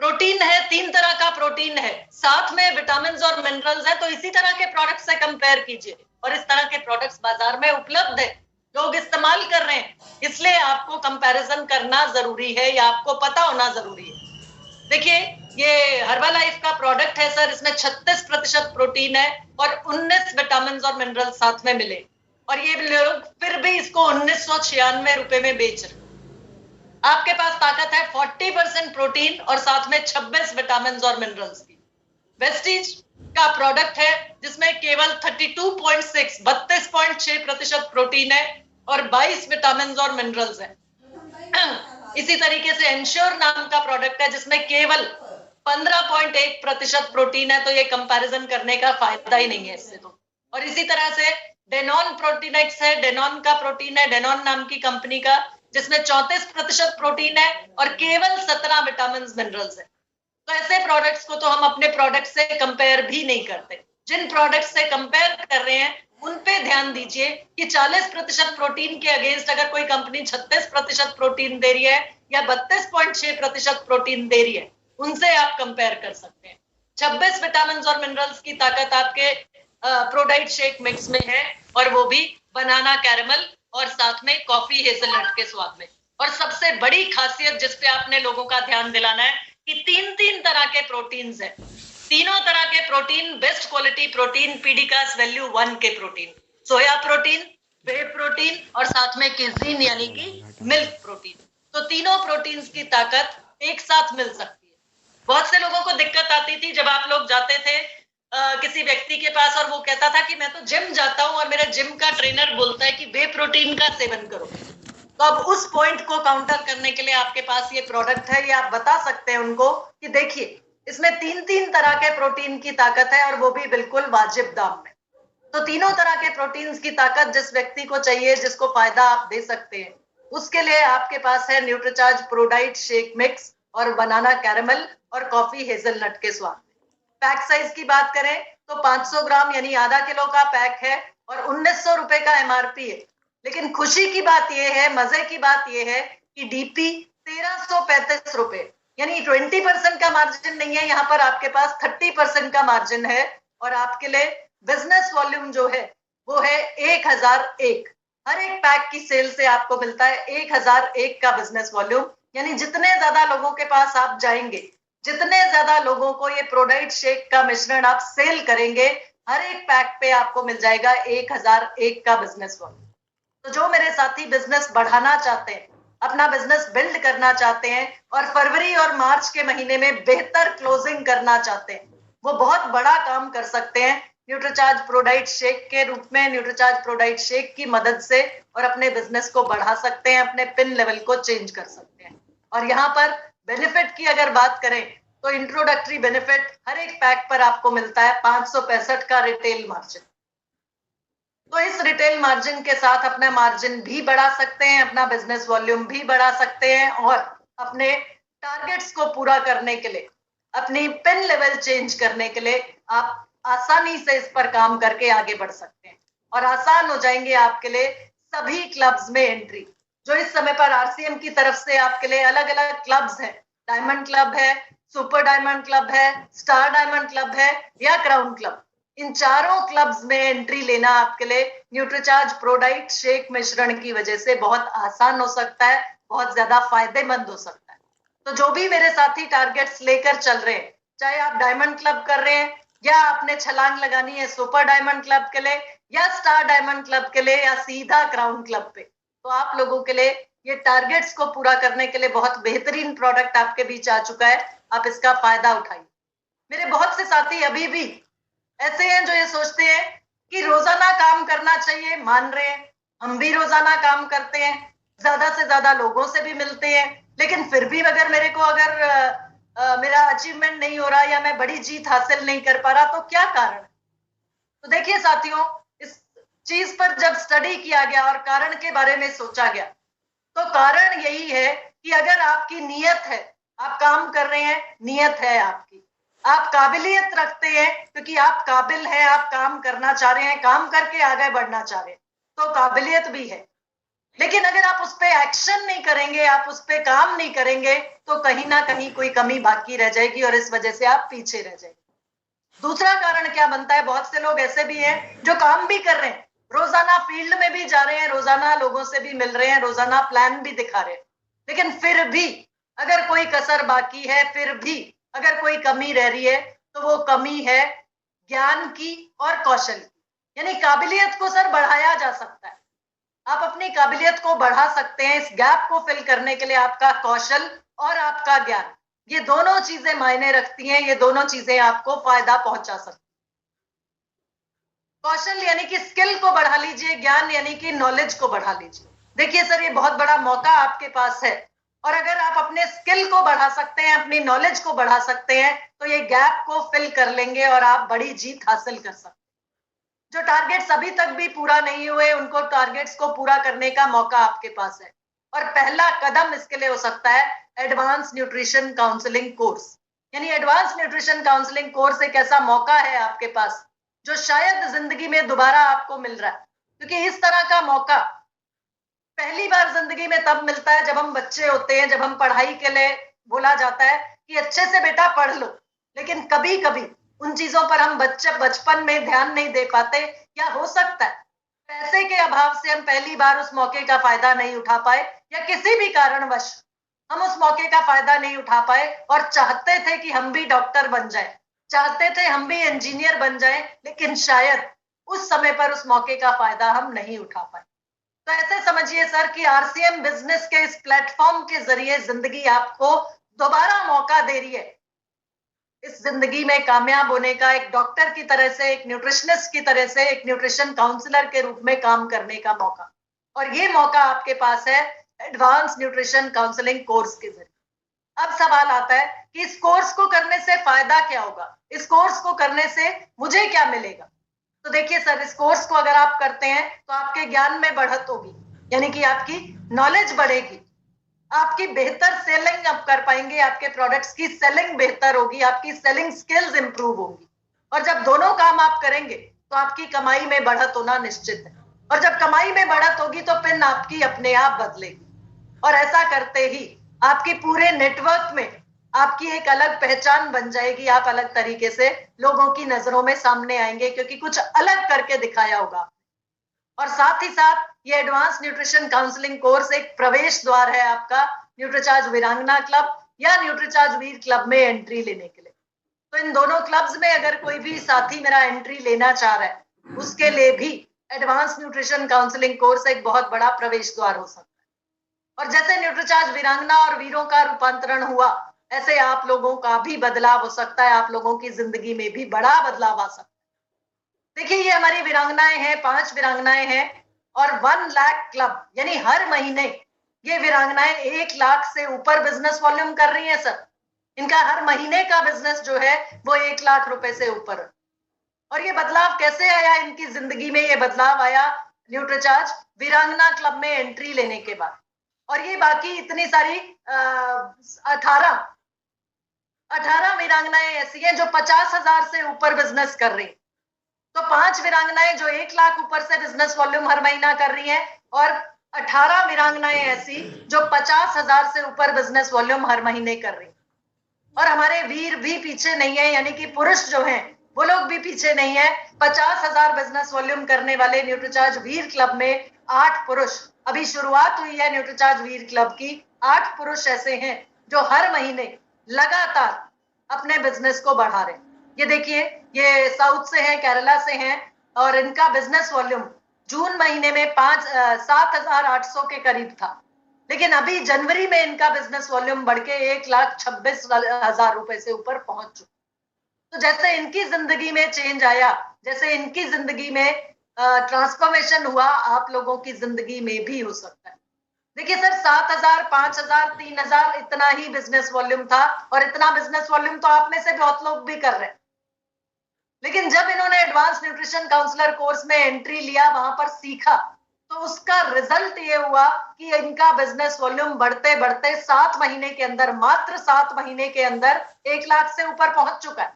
प्रोटीन है, 3 तरह का प्रोटीन है, साथ में विटामिन और मिनरल्स है, तो इसी तरह के प्रोडक्ट से कंपेयर कीजिए। और इस तरह के प्रोडक्ट्स बाजार में उपलब्ध है, लोग इस्तेमाल कर रहे हैं, इसलिए आपको कंपैरिजन करना जरूरी है या आपको पता होना जरूरी है। देखिए ये हर्बलाइफ का प्रोडक्ट है सर, इसमें 36% प्रोटीन है और 19 विटामिन और मिनरल साथ में मिले, और ये लोग फिर भी इसको 1996 रुपए में बेच रहे। आपके पास ताकत है 40% प्रोटीन और साथ में 26 विटामिन और मिनरल्स की। वेस्टीज का प्रोडक्ट है जिसमें केवल 32.6 प्रोटीन है और 22 विटामिन और मिनरल्स है। इसी तरीके से एंश्योर नाम का प्रोडक्ट है जिसमें केवल 15.1% प्रोटीन है, तो ये कंपैरिजन करने का फायदा ही नहीं है इससे तो। और इसी तरह से डेनॉन प्रोटीनेक्स है, डेनॉन का प्रोटीन है, डेनॉन नाम की कंपनी का, जिसमें 34% प्रोटीन है और केवल 17 विटामिन मिनरल्स है। तो ऐसे प्रोडक्ट्स को तो हम अपने प्रोडक्ट से कंपेयर भी नहीं करते। जिन प्रोडक्ट से कंपेयर कर रहे हैं उन पे ध्यान दीजिए कि 40% प्रोटीन के अगेंस्ट अगर कोई कंपनी 36% प्रोटीन दे रही है या 32.6% प्रोटीन दे रही है, उनसे आप कंपेयर कर सकते हैं। 26 विटामिन और मिनरल्स की ताकत आपके प्रोडाइट शेक मिक्स में है, और वो भी बनाना कैरेमल और साथ में कॉफी हेजलनट के स्वाद में। और सबसे बड़ी खासियत जिस पे आपने लोगों का ध्यान दिलाना है कि 3 तरह के प्रोटीन्स हैं। तीनों तरह के protein best quality protein, PDCAAS value 1 के protein, soya protein, whey protein और साथ में किजीन यानी कि मिल्क प्रोटीन। तो तीनों प्रोटीन्स की ताकत एक साथ मिल सकती है। बहुत से लोगों को दिक्कत आती थी जब आप लोग जाते थे किसी व्यक्ति के पास और वो कहता था कि मैं तो जिम जाता हूं और मेरे जिम का ट्रेनर बोलता है कि वे प्रोटीन का सेवन करो। तो अब उस पॉइंट को काउंटर करने के लिए आपके पास ये प्रोडक्ट है, ये आप बता सकते हैं उनको कि देखिए इसमें 3 तरह के प्रोटीन की ताकत है और वो भी बिल्कुल वाजिब दाम में। तो तीनों तरह के प्रोटीन्स की ताकत जिस व्यक्ति को चाहिए, जिसको फायदा आप दे सकते हैं, उसके लिए आपके पास है न्यूट्रीचार्ज प्रोडाइट शेक मिक्स और बनाना कैरेमल और कॉफी हेजलनट के स्वाद में। पैक साइज की बात करें तो 500 ग्राम यानी आधा किलो का पैक है और 1900 रुपए का एमआरपी है। लेकिन खुशी की बात यह है, मजे की बात यह है कि डीपी 1335 रुपए यानी 20% का मार्जिन नहीं है, यहाँ पर आपके पास 30% का मार्जिन है। और आपके लिए बिजनेस वॉल्यूम जो है वो है 1001। हर एक पैक की सेल से आपको मिलता है 1001 का बिजनेस वॉल्यूम, यानी जितने ज्यादा लोगों के पास आप जाएंगे, जितने ज्यादा लोगों को ये प्रोडाइट शेक का मिश्रण आप सेल करेंगे, हर एक पैक पे आपको मिल जाएगा 1001 का बिजनेस वॉल्यूम। तो जो मेरे साथी बिजनेस बढ़ाना चाहते हैं, अपना बिजनेस बिल्ड करना चाहते हैं और फरवरी और मार्च के महीने में बेहतर क्लोजिंग करना चाहते हैं, वो बहुत बड़ा काम कर सकते हैं न्यूट्रीचार्ज प्रोडाइट शेक के रूप में, न्यूट्रीचार्ज प्रोडाइट शेक की मदद से, और अपने बिजनेस को बढ़ा सकते हैं, अपने पिन लेवल को चेंज कर सकते हैं। और यहाँ पर बेनिफिट की अगर बात करें तो इंट्रोडक्टरी बेनिफिट हर एक पैक पर आपको मिलता है 565 का रिटेल मार्जिन। तो इस रिटेल मार्जिन के साथ अपना मार्जिन भी बढ़ा सकते हैं, अपना बिजनेस वॉल्यूम भी बढ़ा सकते हैं और अपने टारगेट्स को पूरा करने के लिए, अपनी पिन लेवल चेंज करने के लिए आप आसानी से इस पर काम करके आगे बढ़ सकते हैं। और आसान हो जाएंगे आपके लिए सभी क्लब्स में एंट्री। जो इस समय पर आरसीएम की तरफ से आपके लिए अलग अलग क्लब्स हैं, डायमंड क्लब है, सुपर डायमंड क्लब है, स्टार डायमंड क्लब है या क्राउन क्लब, इन चारों क्लब्स में एंट्री लेना आपके लिए न्यूट्रीचार्ज प्रोडाइट शेक मिश्रण की वजह से बहुत आसान हो सकता है, बहुत ज्यादा फायदेमंद हो सकता है। तो जो भी मेरे साथी टारगेट्स लेकर चल रहे हैं, चाहे आप डायमंड क्लब कर रहे हैं या आपने छलांग लगानी है सुपर डायमंड क्लब के लिए या स्टार डायमंड क्लब के लिए या सीधा क्राउन क्लब पे, तो आप लोगों के लिए ये टारगेट्स को पूरा करने के लिए बहुत बेहतरीन प्रोडक्ट आपके बीच आ चुका है। आप इसका फायदा उठाइए। मेरे बहुत से साथी अभी भी ऐसे हैं जो ये सोचते हैं कि रोजाना काम करना चाहिए, मान रहे हैं, हम भी रोजाना काम करते हैं, ज्यादा से ज्यादा लोगों से भी मिलते हैं, लेकिन फिर भी अगर मेरे को मेरा अचीवमेंट नहीं हो रहा या मैं बड़ी जीत हासिल नहीं कर पा रहा, तो क्या कारण है? तो देखिए साथियों, इस चीज पर जब स्टडी किया गया और कारण के बारे में सोचा गया, तो कारण यही है कि अगर आपकी नीयत है, आप काम कर रहे हैं, नीयत है आपकी, आप काबिलियत रखते हैं क्योंकि आप काबिल हैं, आप काम करना चाह रहे हैं, काम करके आगे बढ़ना चाह रहे हैं, तो काबिलियत भी है। लेकिन अगर आप उस पर एक्शन नहीं करेंगे, आप उस पर काम नहीं करेंगे, तो कहीं ना कहीं कोई कमी बाकी रह जाएगी और इस वजह से आप पीछे रह जाएंगे। दूसरा कारण क्या बनता है, बहुत से लोग ऐसे भी हैं जो काम भी कर रहे हैं, रोजाना फील्ड में भी जा रहे हैं, रोजाना लोगों से भी मिल रहे हैं, रोजाना प्लान भी दिखा रहे हैं, लेकिन फिर भी अगर कोई कसर बाकी है, फिर भी अगर कोई कमी रह रही है, तो वो कमी है ज्ञान की और कौशल की। यानी काबिलियत को सर बढ़ाया जा सकता है, आप अपनी काबिलियत को बढ़ा सकते हैं। इस गैप को फिल करने के लिए आपका कौशल और आपका ज्ञान, ये दोनों चीजें मायने रखती हैं, ये दोनों चीजें आपको फायदा पहुंचा सकती हैं। कौशल यानी कि स्किल को बढ़ा लीजिए, ज्ञान यानी कि नॉलेज को बढ़ा लीजिए। देखिए सर, ये बहुत बड़ा मौका आपके पास है, और अगर आप अपने स्किल को बढ़ा सकते हैं, अपनी नॉलेज को बढ़ा सकते हैं, तो ये गैप को फिल कर लेंगे और आप बड़ी जीत हासिल कर सकते हैं। जो टारगेट्स अभी तक भी पूरा नहीं हुए, उनको टारगेट्स को पूरा करने का मौका आपके पास है, और पहला कदम इसके लिए हो सकता है एडवांस न्यूट्रिशन काउंसलिंग कोर्स। यानी एडवांस न्यूट्रिशन काउंसलिंग कोर्स एक ऐसा मौका है आपके पास जो शायद जिंदगी में दोबारा आपको मिल रहा है, क्योंकि इस तरह का मौका पहली बार जिंदगी में तब मिलता है जब हम बच्चे होते हैं, जब हम पढ़ाई के लिए बोला जाता है कि अच्छे से बेटा पढ़ लो, लेकिन कभी कभी उन चीजों पर हम बचपन में ध्यान नहीं दे पाते, या हो सकता है पैसे के अभाव से हम पहली बार उस मौके का फायदा नहीं उठा पाए, या किसी भी कारणवश हम उस मौके का फायदा नहीं उठा पाए और चाहते थे कि हम भी डॉक्टर बन जाए, चाहते थे हम भी इंजीनियर बन जाए, लेकिन शायद उस समय पर उस मौके का फायदा हम नहीं उठा पाए। तो ऐसे समझिए सर कि आरसीएम बिजनेस के इस प्लेटफॉर्म के जरिए जिंदगी आपको दोबारा मौका दे रही है इस जिंदगी में कामयाब होने का, एक डॉक्टर की तरह से, एक न्यूट्रिशनिस्ट की तरह से, एक न्यूट्रिशन काउंसलर के रूप में काम करने का मौका। और ये मौका आपके पास है एडवांस न्यूट्रिशन काउंसलिंग कोर्स के जरिए। अब सवाल आता है कि इस कोर्स को करने से फायदा क्या होगा, इस कोर्स को करने से मुझे क्या मिलेगा। तो देखिए सर, इस कोर्स को अगर आप करते हैं तो आपके ज्ञान में बढ़त होगी, यानी कि आपकी नॉलेज बढ़ेगी, आपकी बेहतर सेलिंग आप कर पाएंगे, आपके प्रोडक्ट्स की सेलिंग बेहतर होगी, आपकी सेलिंग स्किल्स इंप्रूव होंगी, और जब दोनों काम आप करेंगे तो आपकी कमाई में बढ़त होना निश्चित है, और जब कमाई में बढ़त होगी तो पिन आपकी अपने आप बदलेगी, और ऐसा करते ही आपकी पूरे नेटवर्क में आपकी एक अलग पहचान बन जाएगी, आप अलग तरीके से लोगों की नजरों में सामने आएंगे क्योंकि कुछ अलग करके दिखाया होगा। और साथ ही साथ ये एडवांस न्यूट्रिशन काउंसलिंग कोर्स एक प्रवेश द्वार है आपका न्यूट्रीचार्ज वीरांगना क्लब या न्यूट्रीचार्ज वीर क्लब में एंट्री लेने के लिए। तो इन दोनों क्लब्स में अगर कोई भी साथी मेरा एंट्री लेना चाह रहा है, उसके लिए भी एडवांस न्यूट्रिशन काउंसलिंग कोर्स एक बहुत बड़ा प्रवेश द्वार हो सकता है। और जैसे न्यूट्रीचार्ज वीरांगना और वीरों का रूपांतरण हुआ, ऐसे आप लोगों का भी बदलाव हो सकता है, आप लोगों की जिंदगी में भी बड़ा बदलाव आ सकता है। देखिए, ये हमारी वीरांगनाएं हैं, 5 वीरांगनाएं हैं, और 1 लाख क्लब, यानी हर महीने ये वीरांगनाएं 1 लाख से ऊपर बिजनेस वॉल्यूम कर रही हैं सर। इनका हर महीने का बिजनेस जो है वो 1 लाख रुपए से ऊपर है। और ये बदलाव कैसे आया इनकी जिंदगी में? ये बदलाव आया न्यूट्रीचार्ज वीरांगना क्लब में एंट्री लेने के बाद। और ये बाकी इतनी सारी 18 वीरांगनाएं ऐसी हैं जो 50,000 से ऊपर बिजनेस कर रही, तो 5 वीरांगनाएं जो 1 लाख ऊपर से बिजनेस वॉल्यूम हर महीना कर रही हैं, और 18 वीरांगनाएं ऐसी जो 50,000 से ऊपर बिजनेस वॉल्यूम हर महीने कर रही। और हमारे वीर भी पीछे नहीं है, यानी कि पुरुष जो हैं वो लोग भी पीछे नहीं है। 50,000 बिजनेस वॉल्यूम करने वाले न्यूट्रीचार्ज वीर क्लब में 8 पुरुष, अभी शुरुआत हुई है न्यूट्रीचार्ज वीर क्लब की, 8 पुरुष ऐसे हैं जो हर महीने लगातार अपने बिजनेस को बढ़ा रहे हैं। ये देखिए, ये साउथ से हैं, केरला से हैं, और इनका बिजनेस वॉल्यूम जून महीने में 7,800 के करीब था, लेकिन अभी जनवरी में इनका बिजनेस वॉल्यूम बढ़ के 1,26,000 रुपए से ऊपर पहुंच चुका। तो जैसे इनकी जिंदगी में चेंज आया, जैसे इनकी जिंदगी में ट्रांसफॉर्मेशन हुआ, आप लोगों की जिंदगी में भी हो सकता है। देखिए सर, 7,000, 5,000, 3,000 इतना ही बिजनेस वॉल्यूम था, और इतना बिजनेस वॉल्यूम तो आप में से बहुत लोग भी कर रहे हैं, लेकिन जब इन्होंने एडवांस न्यूट्रिशन काउंसलर कोर्स में एंट्री लिया, वहां पर सीखा, तो उसका रिजल्ट ये हुआ कि इनका बिजनेस वॉल्यूम बढ़ते बढ़ते 7 महीने के अंदर, मात्र 7 महीने के अंदर 1 लाख से ऊपर पहुंच चुका है।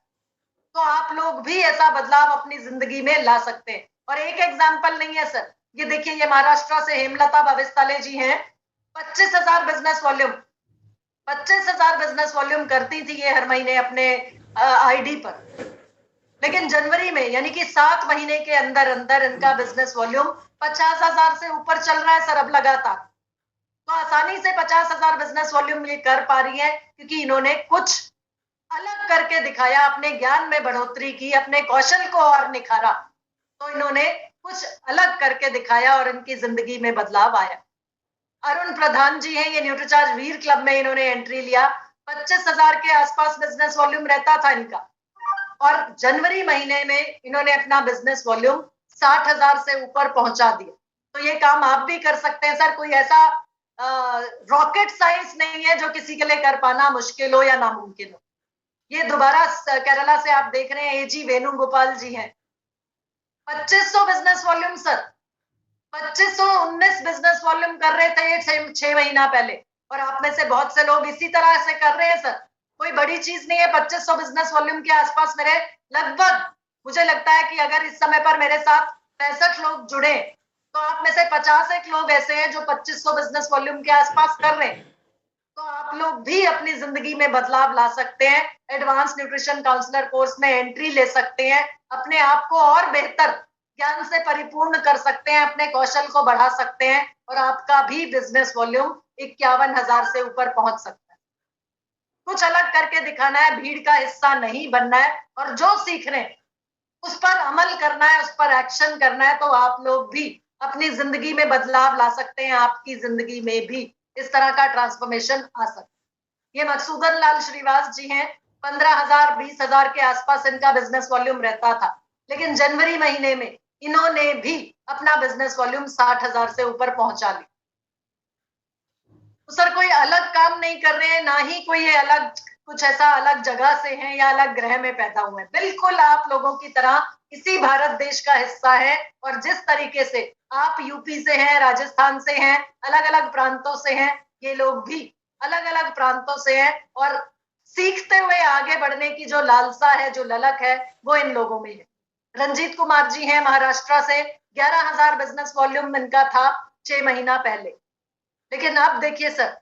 तो आप लोग भी ऐसा बदलाव अपनी जिंदगी में ला सकते हैं। और एक एग्जाम्पल नहीं है सर, ये देखिए, ये महाराष्ट्र से हेमलता भविस्ताले जी हैं। 25,000 बिजनेस वॉल्यूम, 25,000 बिजनेस वॉल्यूम करती थी ये हर महीने अपने आईडी पर। लेकिन जनवरी में, यानी कि 7 महीने के अंदर अंदर इनका बिजनेस वॉल्यूम 50,000 से ऊपर चल रहा है सर अब लगातार। तो आसानी से 50,000 बिजनेस वॉल्यूम ये कर पा रही है क्योंकि इन्होंने कुछ अलग करके दिखाया, अपने ज्ञान में बढ़ोतरी की, अपने कौशल को और निखारा। तो इन्होंने कुछ अलग करके दिखाया और इनकी जिंदगी में बदलाव आया। अरुण प्रधान जी हैं, ये न्यूट्रीचार्ज वीर क्लब में इन्होंने एंट्री लिया। 25,000 के आसपास बिजनेस वॉल्यूम रहता था इनका, और जनवरी महीने में इन्होंने अपना बिजनेस वॉल्यूम 60,000 से ऊपर पहुंचा दिया। तो ये काम आप भी कर सकते हैं सर। कोई ऐसा रॉकेट साइंस नहीं है जो किसी के लिए कर पाना मुश्किल हो या नामुमकिन हो। ये दोबारा केरला से आप देख रहे हैं, एजी वेणुगोपाल जी हैं। 2500 business volume sir, 2519 business volume कर रहे थे ये 6 महीना पहले, और आप में से बहुत से लोग इसी तरह से कर रहे हैं सर। कोई बड़ी चीज नहीं है। 2500 बिजनेस वॉल्यूम के आसपास मेरे लगभग, मुझे लगता है कि अगर इस समय पर मेरे साथ 65 लोग जुड़े तो आप में से 51 लोग ऐसे हैं जो 2500 बिजनेस वॉल्यूम के आसपास कर रहे हैं। तो आप लोग भी अपनी जिंदगी में बदलाव ला सकते हैं। एडवांस न्यूट्रिशन काउंसलर कोर्स में एंट्री ले सकते हैं, अपने आप को और बेहतर ज्ञान से परिपूर्ण कर सकते हैं, अपने कौशल को बढ़ा सकते हैं, और आपका भी बिजनेस वॉल्यूम 51,000 से ऊपर पहुंच सकता है। कुछ अलग करके दिखाना है, भीड़ का हिस्सा नहीं बनना है, और जो सीख रहे हैं उस पर अमल करना है, उस पर एक्शन करना है। तो आप लोग भी अपनी जिंदगी में बदलाव ला सकते हैं। आपकी जिंदगी में भी इस तरह का ट्रांसफॉर्मेशन आ सकता है। ये मकसूदन लाल श्रीवास जी हैं। 15,000 20,000 के आसपास इनका बिजनेस वॉल्यूम रहता था, लेकिन जनवरी महीने में इन्होंने भी अपना बिजनेस वॉल्यूम 60,000 से ऊपर पहुंचा लिया। तो सर कोई अलग काम नहीं कर रहे हैं, ना ही कोई ये अलग कुछ ऐसा अलग जगह से हैं या अलग ग्रह में पैदा हुए हैं। बिल्कुल आप लोगों की तरह इसी भारत देश का हिस्सा है। और जिस तरीके से आप यूपी से हैं, राजस्थान से हैं, अलग अलग प्रांतों से हैं, ये लोग भी अलग अलग प्रांतों से हैं, और सीखते हुए आगे बढ़ने की जो लालसा है, जो ललक है, वो इन लोगों में है। रंजीत कुमार जी हैं महाराष्ट्र से। 11,000 बिजनेस वॉल्यूम इनका था 6 महीना पहले, लेकिन अब देखिए सर,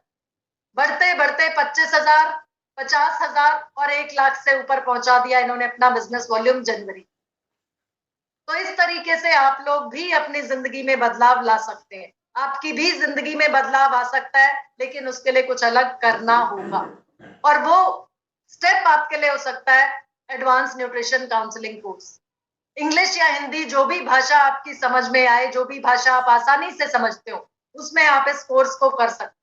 बढ़ते बढ़ते 25,000, 50,000 और 1 लाख से ऊपर पहुंचा दिया इन्होंने अपना बिजनेस वॉल्यूम जनवरी। तो इस तरीके से आप लोग भी अपनी जिंदगी में बदलाव ला सकते हैं। आपकी भी जिंदगी में बदलाव आ सकता है, लेकिन उसके लिए कुछ अलग करना होगा, और वो स्टेप आपके लिए हो सकता है advance nutrition counselling course. English या हिंदी, जो भी भाषा आपकी समझ में आए, जो भी भाषा आप आसानी से समझते हो, उसमें आप इस कोर्स को कर सकते हैं।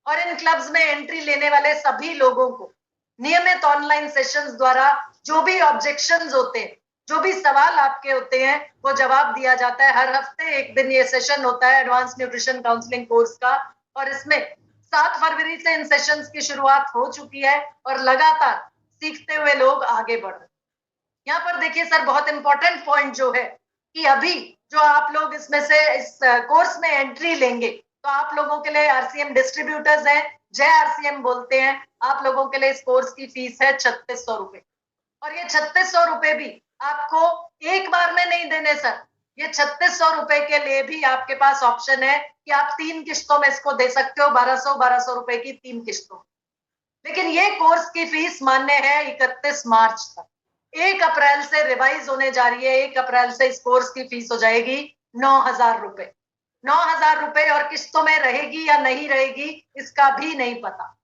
और इन क्लब्स में एंट्री लेने वाले सभी लोगों को नियमित ऑनलाइन सेशंस द्वारा जो भी ऑब्जेक्शंस होते हैं, जो भी सवाल आपके होते हैं, वो जवाब दिया जाता है। हर हफ्ते एक दिन ये सेशन होता है एडवांस न्यूट्रिशन काउंसलिंग कोर्स का, और इसमें 7 फरवरी से इन सेशंस की शुरुआत हो चुकी है, और लगातार सीखते हुए लोग आगे बढ़ रहे हैं। यहाँ पर देखिए सर, बहुत इंपॉर्टेंट पॉइंट जो है कि अभी जो आप लोग इसमें से इस कोर्स में एंट्री लेंगे, तो आप लोगों के लिए आरसीएम डिस्ट्रीब्यूटर्स हैं, जय आरसीएम बोलते हैं, आप लोगों के लिए इस कोर्स की फीस है 3600 रुपए। और ये 3600 रुपए भी आपको एक बार में नहीं देने सर। ये 3600 रुपए के लिए भी आपके पास ऑप्शन है कि आप 3 किश्तों में इसको दे सकते हो, 1200 रुपए की 3 किश्तों। लेकिन ये कोर्स की फीस मान्य है 31 मार्च तक। 1 अप्रैल से रिवाइज होने जा रही है। 1 अप्रैल से इस कोर्स की फीस हो जाएगी 9,000 रुपए। 9,000 रुपए, और किस्तों में रहेगी या नहीं रहेगी इसका भी नहीं पता।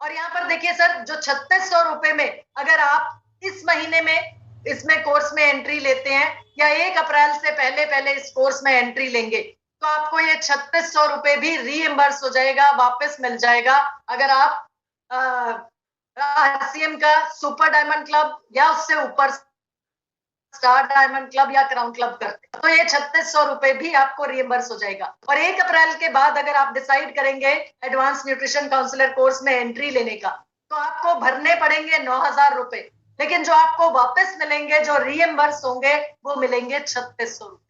और यहाँ पर देखिए सर, जो 3600 रुपए में अगर आप इस महीने में इसमें कोर्स में एंट्री लेते हैं, या 1 अप्रैल से पहले पहले इस कोर्स में एंट्री लेंगे, तो आपको ये 3600 रुपए भी रीइंबर्स हो जाएगा, वापस मिल जाएगा। अगर आप आरसीएम का सुपर डायमंड क्लब या उससे ऊपर स्टार डायमंड क्लब या क्राउन क्लब करते, तो ये 3600 रुपए भी आपको रिइंबर्स हो जाएगा। और 1 अप्रैल के बाद अगर आप डिसाइड करेंगे एडवांस न्यूट्रिशन काउंसलर कोर्स में एंट्री लेने का, तो आपको भरने पड़ेंगे 9,000 रुपए। लेकिन जो आपको वापस मिलेंगे, जो रीएम्बर्स होंगे, वो मिलेंगे 3600 रुपए।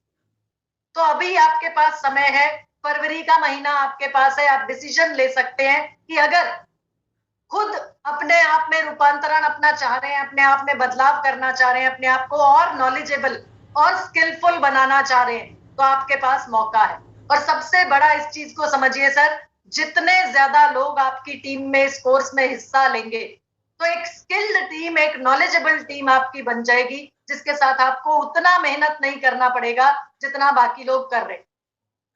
तो अभी आपके पास समय है, फरवरी का महीना आपके पास है, आप डिसीजन ले सकते हैं कि अगर खुद अपने आप में रूपांतरण अपना चाह रहे हैं, अपने आप में बदलाव करना चाह रहे हैं, अपने आप को और नॉलेजेबल और स्किलफुल बनाना चाह रहे हैं, तो आपके पास मौका है। और सबसे बड़ा इस चीज को समझिए सर, जितने ज्यादा लोग आपकी टीम में इस कोर्स में हिस्सा लेंगे, तो एक स्किल्ड टीम, एक नॉलेजेबल टीम आपकी बन जाएगी, जिसके साथ आपको उतना मेहनत नहीं करना पड़ेगा जितना बाकी लोग कर रहे हैं।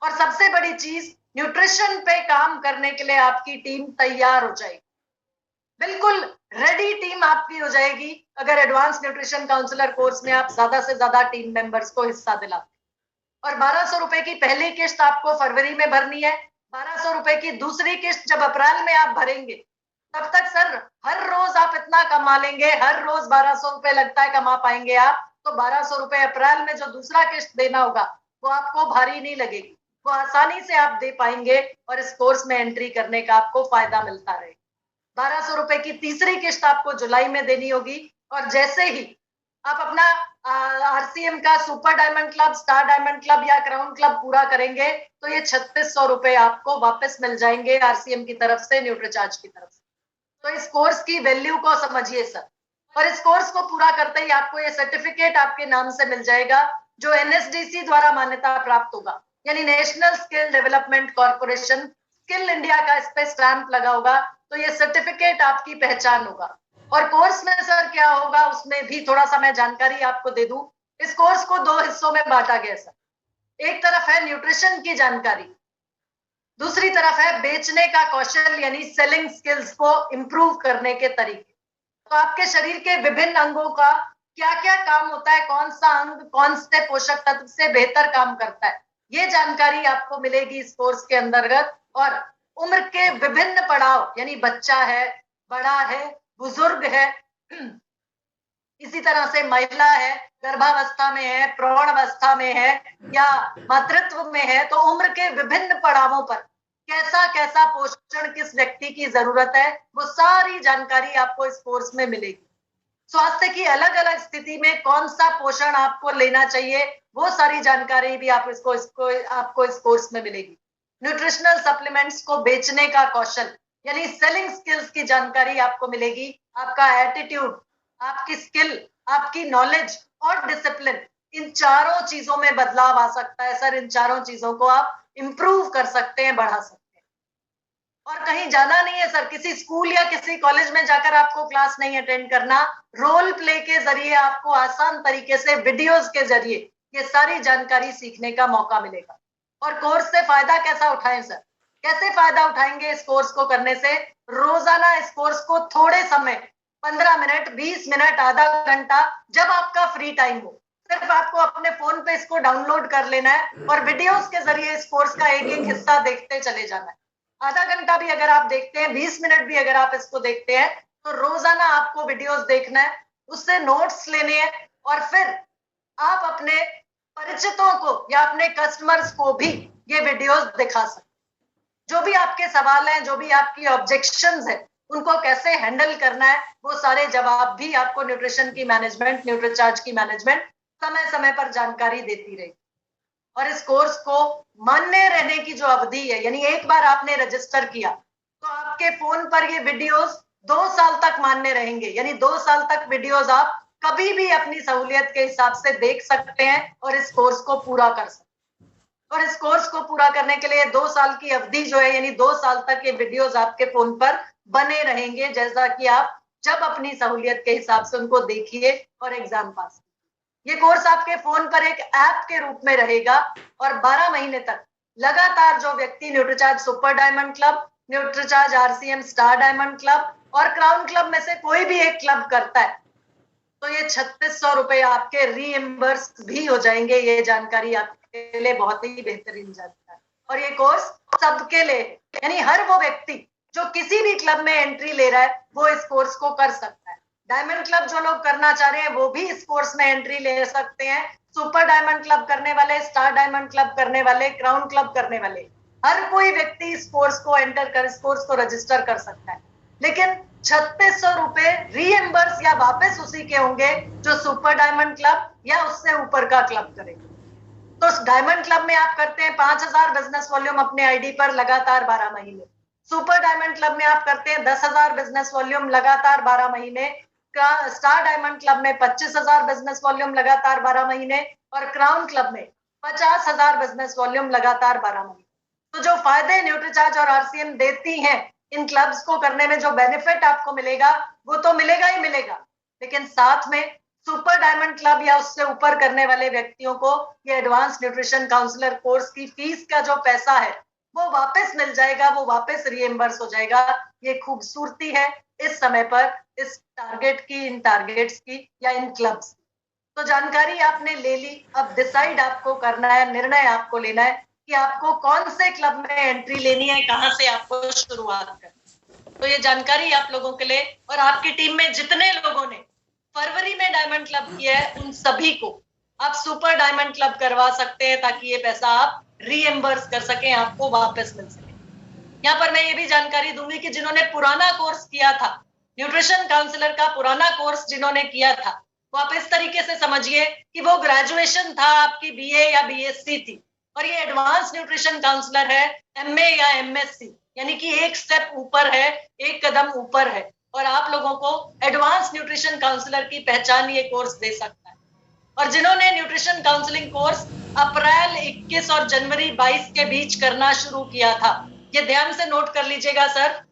और सबसे बड़ी चीज, न्यूट्रिशन पे काम करने के लिए आपकी टीम तैयार हो जाएगी, बिल्कुल रेडी टीम आपकी हो जाएगी अगर एडवांस न्यूट्रिशन काउंसलर कोर्स में आप ज्यादा से ज्यादा टीम मेंबर्स को हिस्सा दिलाते। और 1200 रुपए की पहली किस्त आपको फरवरी में भरनी है, 1200 रुपए की दूसरी किस्त जब अप्रैल में आप भरेंगे, तब तक सर हर रोज आप इतना कमा लेंगे, हर रोज 1200 रुपए लगता है कमा पाएंगे आप, तो 1200 रुपए अप्रैल में जो दूसरा किस्त देना होगा वो आपको भारी नहीं लगेगी, वो आसानी से आप दे पाएंगे और इस कोर्स में एंट्री करने का आपको फायदा मिलता रहेगा। 1200 रुपए की तीसरी किस्त आपको जुलाई में देनी होगी, और जैसे ही आप अपना आरसीएम का super diamond club, star diamond club या क्राउन क्लब पूरा करेंगे, तो ये 3600 रुपए आपको वापस मिल जाएंगे आरसीएम की तरफ से, न्यूट्रीचार्ज की तरफ से। तो इस कोर्स की वैल्यू को समझिए सर। और इस कोर्स को पूरा करते ही आपको ये सर्टिफिकेट आपके नाम से मिल जाएगा, जो एनएसडीसी द्वारा मान्यता प्राप्त होगा, यानी national skill development corporation, skill India का इस पे स्टैंप लगा होगा, तो ये सर्टिफिकेट आपकी पहचान होगा। और कोर्स में सर क्या होगा, उसमें भी थोड़ा सा मैं जानकारी आपको दे दूं। इस कोर्स को 2 हिस्सों में बांटा गया सर। एक तरफ है न्यूट्रिशन की जानकारी, दूसरी तरफ है बेचने का कौशल, यानी सेलिंग स्किल्स को इंप्रूव करने के तरीके। तो आपके शरीर के विभिन्न अंगों का क्या क्या काम होता है, कौन सा अंग कौन से पोषक तत्व से बेहतर काम करता है, ये जानकारी आपको मिलेगी इस कोर्स के अंतर्गत। और उम्र के विभिन्न पड़ाव, यानी बच्चा है, बड़ा है, बुजुर्ग है, इसी तरह से महिला है, गर्भावस्था में है, प्रौढ़ अवस्था में है या मातृत्व में है, तो उम्र के विभिन्न पड़ावों पर कैसा कैसा पोषण किस व्यक्ति की जरूरत है, वो सारी जानकारी आपको इस कोर्स में मिलेगी। स्वास्थ्य की अलग अलग स्थिति में कौन सा पोषण आपको लेना चाहिए, वो सारी जानकारी भी आपको इस कोर्स में मिलेगी। न्यूट्रिशनल सप्लीमेंट्स को बेचने का कौशल, यानी सेलिंग स्किल्स की जानकारी आपको मिलेगी। आपका एटीट्यूड, आपकी स्किल, आपकी नॉलेज और डिसिप्लिन, इन चारों चीजों में बदलाव आ सकता है सर। इन चारों चीजों को आप इंप्रूव कर सकते हैं, बढ़ा सकते हैं। और कहीं जाना नहीं है सर, किसी स्कूल या किसी कॉलेज में जाकर आपको क्लास नहीं अटेंड करना, रोल प्ले के जरिए आपको आसान तरीके से वीडियोस के जरिए ये सारी जानकारी सीखने का मौका मिलेगा। और कोर्स से फायदा कैसा उठाएं सर, कैसे फायदा उठाएंगे इस कोर्स को करने से? रोजाना इस कोर्स को थोड़े समय, 15 मिनट, 20 मिनट, आधा घंटा, जब आपका फ्री टाइम हो, सिर्फ आपको अपने फोन पे इसको डाउनलोड कर लेना है और वीडियोस के जरिए इस कोर्स का एक एक हिस्सा देखते चले जाना है। आधा घंटा भी अगर आप देखते हैं, 20 मिनट भी अगर आप इसको देखते हैं, तो रोजाना आपको वीडियोस देखना है, उससे नोट्स लेने हैं, और फिर आप अपने परिचितों को या अपने कस्टमर्स को भी ये वीडियोस दिखा सकते। जो भी आपके सवाल हैं, जो भी आपकी ऑब्जेक्शंस हैं, उनको कैसे हैंडल करना है, वो सारे जवाब भी आपको न्यूट्रिशन की मैनेजमेंट, न्यूट्रीचार्ज की मैनेजमेंट समय समय पर जानकारी देती रहेगी। और इस कोर्स को मान्य रहने की जो अवधि है, यानी एक बार आपने रजिस्टर किया तो आपके फोन पर ये वीडियोस 2 साल तक मान्य रहेंगे, यानी 2 साल तक वीडियोस आप कभी भी अपनी सहूलियत के हिसाब से देख सकते हैं और इस कोर्स को पूरा कर सकते हैं। और इस कोर्स को पूरा करने के लिए 2 साल की अवधि जो है, यानी 2 साल तक ये वीडियोस आपके फोन पर बने रहेंगे, जैसा कि आप जब अपनी सहूलियत के हिसाब से उनको देखिए और एग्जाम पास। ये कोर्स आपके फोन पर एक ऐप के रूप में रहेगा और 12 महीने तक लगातार जो व्यक्ति Nutricharge super diamond club, Nutricharge RCM star diamond club और क्राउन क्लब में से कोई भी एक क्लब करता है, तो ये 3600 रुपए आपके रीइंबर्स भी हो जाएंगे। ये जानकारी आपके लिए बहुत ही बेहतरीन जानकारी। और ये कोर्स सबके लिए, यानी हर वो व्यक्ति जो किसी भी क्लब में एंट्री ले रहा है, वो इस कोर्स को कर सकता है। डायमंड क्लब जो लोग करना चाह रहे हैं, वो भी इस कोर्स में एंट्री ले सकते हैं। सुपर डायमंड क्लब करने वाले, स्टार डायमंड क्लब करने वाले, क्राउन क्लब करने वाले, हर कोई व्यक्ति इस कोर्स को एंटर कर, इस कोर्स को रजिस्टर कर सकता है। लेकिन 3600 रुपए रीएम्बर्स या वापस उसी के होंगे जो सुपर डायमंड क्लब या उससे ऊपर का क्लब करेगा। तो डायमंड क्लब में आप करते हैं 5000 बिजनेस वॉल्यूम अपने आईडी पर लगातार 12 महीने। सुपर डायमंड क्लब में आप करते हैं 10,000 बिजनेस वॉल्यूम लगातार 12 महीने। स्टार डायमंड क्लब में 25,000 बिजनेस वॉल्यूम लगातार 12 महीने और क्राउन क्लब में 50,000 बिजनेस वॉल्यूम लगातार 12 महीने। तो जो फायदे न्यूट्रीचार्ज और आरसीएम देती हैं, इन क्लब्स को करने में जो बेनिफिट आपको मिलेगा वो तो मिलेगा ही मिलेगा, लेकिन साथ में सुपर डायमंड क्लब या उससे ऊपर करने वाले व्यक्तियों को ये एडवांस न्यूट्रिशन काउंसलर कोर्स की फीस का जो पैसा है वो वापस मिल जाएगा, वो वापस रीएम्बर्स हो जाएगा। ये खूबसूरती है इस समय पर इस टारगेट की, इन टारगेट्स की या इन क्लब्स। तो जानकारी आपने ले ली, अब डिसाइड आपको करना है, निर्णय आपको लेना है कि आपको कौन से क्लब में एंट्री लेनी है, कहां से आपको शुरुआत करनी। तो ये जानकारी आप लोगों के लिए और आपकी टीम में जितने लोगों ने फरवरी में डायमंड क्लब किया है उन सभी को आप सुपर डायमंड क्लब करवा सकते हैं ताकि ये पैसा आप रीएम्बर्स कर सकें, आपको वापस मिल सके। यहाँ पर मैं ये भी जानकारी दूंगी कि जिन्होंने पुराना कोर्स किया था, न्यूट्रिशन काउंसलर का पुराना कोर्स जिन्होंने किया था, वो आप इस तरीके से समझिए कि वो ग्रेजुएशन था आपकी बीए या बीएससी थी और ये एडवांस न्यूट्रिशन काउंसलर है एमए या एमएससी, यानी कि एक स्टेप ऊपर है, एक कदम ऊपर है और आप लोगों को एडवांस न्यूट्रिशन काउंसलर की पहचान ये कोर्स दे सकता है। और जिन्होंने न्यूट्रिशन काउंसलिंग कोर्स अप्रैल 21 और जनवरी 22 के बीच करना शुरू किया था, ये ध्यान से नोट कर लीजिएगा सर,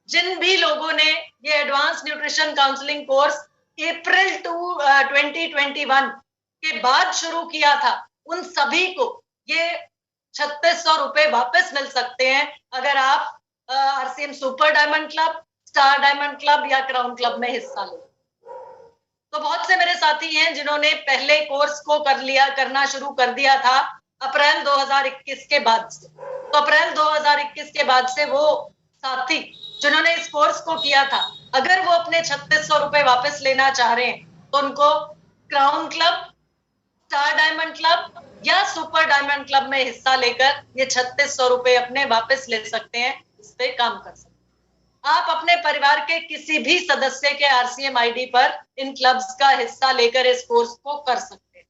जिन भी लोगों ने ये एडवांस न्यूट्रिशन काउंसलिंग कोर्स अप्रैल 2021 के बाद शुरू किया था, उन सभी को ये 3600 रुपए वापस मिल सकते हैं अगर आप RCM super diamond club, star diamond club या क्राउन क्लब में हिस्सा ले। तो बहुत से मेरे साथी हैं जिन्होंने पहले कोर्स को करना शुरू कर दिया था अप्रैल 2021 के बाद से। तो अप्रैल 2021 के बाद से वो साथी जिन्होंने इस कोर्स को किया था, अगर वो अपने 3600 रुपए वापस लेना चाह रहे हैं तो उनको crown club, star diamond club या सुपर डायमंड क्लब में हिस्सा लेकर ये 3600 रुपए अपने वापस ले सकते हैं, इस पे काम कर सकते हैं। आप अपने परिवार के किसी भी सदस्य के आरसीएम आईडी पर इन क्लब्स का हिस्सा लेकर इस कोर्स को कर सकते हैं।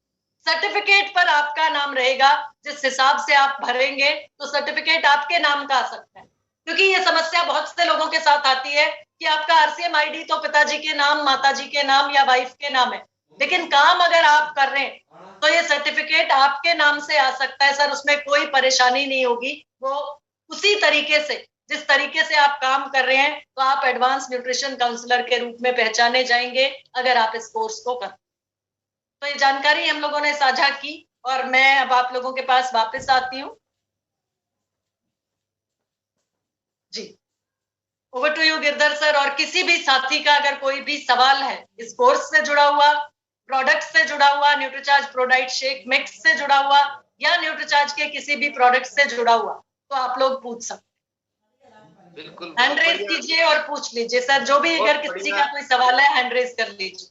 सर्टिफिकेट पर आपका नाम रहेगा, जिस हिसाब से आप भरेंगे तो सर्टिफिकेट आपके नाम का आ सकता है, क्योंकि ये समस्या बहुत से लोगों के साथ आती है कि आपका आरसीएम आईडी तो पिताजी के नाम, माताजी के नाम या वाइफ के नाम है, लेकिन काम अगर आप कर रहे हैं तो ये सर्टिफिकेट आपके नाम से आ सकता है सर, उसमें कोई परेशानी नहीं होगी। वो उसी तरीके से जिस तरीके से आप काम कर रहे हैं तो आप एडवांस न्यूट्रिशन काउंसलर के रूप में पहचाने जाएंगे अगर आप इस कोर्स को करते। तो ये जानकारी हम लोगों ने साझा की और मैं अब आप लोगों के पास वापस आती हूँ। जी, over to you Girdhar sir. और किसी भी साथी का अगर कोई भी सवाल है इस कोर्स से जुड़ा हुआ, प्रोडक्ट से जुड़ा हुआ, न्यूट्रीचार्ज प्रोडाइट शेक मिक्स से जुड़ा हुआ या न्यूट्रीचार्ज के किसी भी प्रोडक्ट से जुड़ा हुआ, तो आप लोग पूछ सकते हैं। बिल्कुल, हैंड रेज कीजिए और पूछ लीजिए सर, जो भी अगर किसी का कोई सवाल है हैंड रेज कर लीजिए।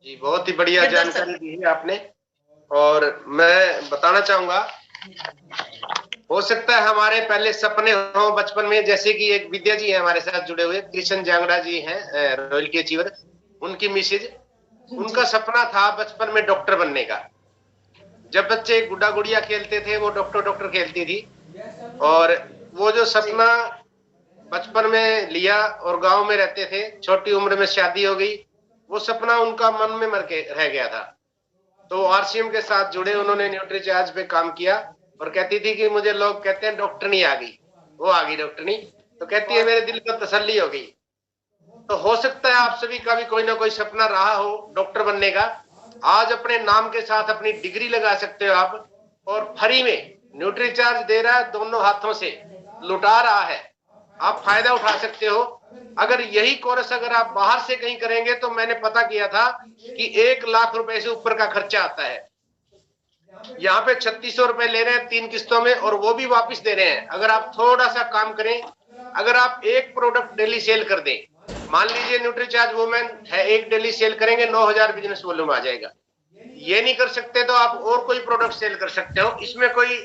जी, बहुत ही बढ़िया जानकारी दी है आपने। और मैं बताना चाहूंगा, हो सकता है हमारे पहले सपने हो बचपन में, जैसे कि एक विद्या जी है हमारे साथ जुड़े हुए, कृष्ण जांगड़ा जी हैं, रॉयल्टी अचीवर, उनकी मिसेज, उनका सपना था बचपन में डॉक्टर बनने का। जब बच्चे गुड्डा गुड़िया खेलते थे वो डॉक्टर खेलती थी, और वो जो सपना बचपन में लिया और गांव में रहते थे, छोटी उम्र में शादी हो गई, वो सपना उनका मन में मर के रह गया था। तो आरसीएम के साथ जुड़े, उन्होंने न्यूट्रीचार्ज पे काम किया और कहती थी कि मुझे लोग कहते हैं डॉक्टरनी आ गई, वो आ गई डॉक्टरनी, तो कहती है मेरे दिल को तसल्ली हो गई। तो हो सकता है आप सभी का भी कोई ना कोई सपना रहा हो डॉक्टर बनने का। आज अपने नाम के साथ अपनी डिग्री लगा सकते हो आप, और फ्री में न्यूट्रीचार्ज दे रहा है, दोनों हाथों से लुटा रहा है, आप फायदा उठा सकते हो। अगर यही कोर्स अगर आप बाहर से कहीं करेंगे तो मैंने पता किया था कि 1 लाख रुपए से ऊपर का खर्चा आता है। यहाँ पे 3600 रुपए ले रहे हैं 3 किस्तों में, और वो भी वापस दे रहे हैं। अगर आप थोड़ा सा काम करें, अगर आप एक प्रोडक्ट डेली सेल कर दें, मान लीजिए न्यूट्रीचार्ज वुमेन है, एक डेली सेल करेंगे 9000 बिजनेस वॉल्यूम आ जाएगा। ये नहीं कर सकते तो आप और कोई प्रोडक्ट सेल कर सकते हो, इसमें कोई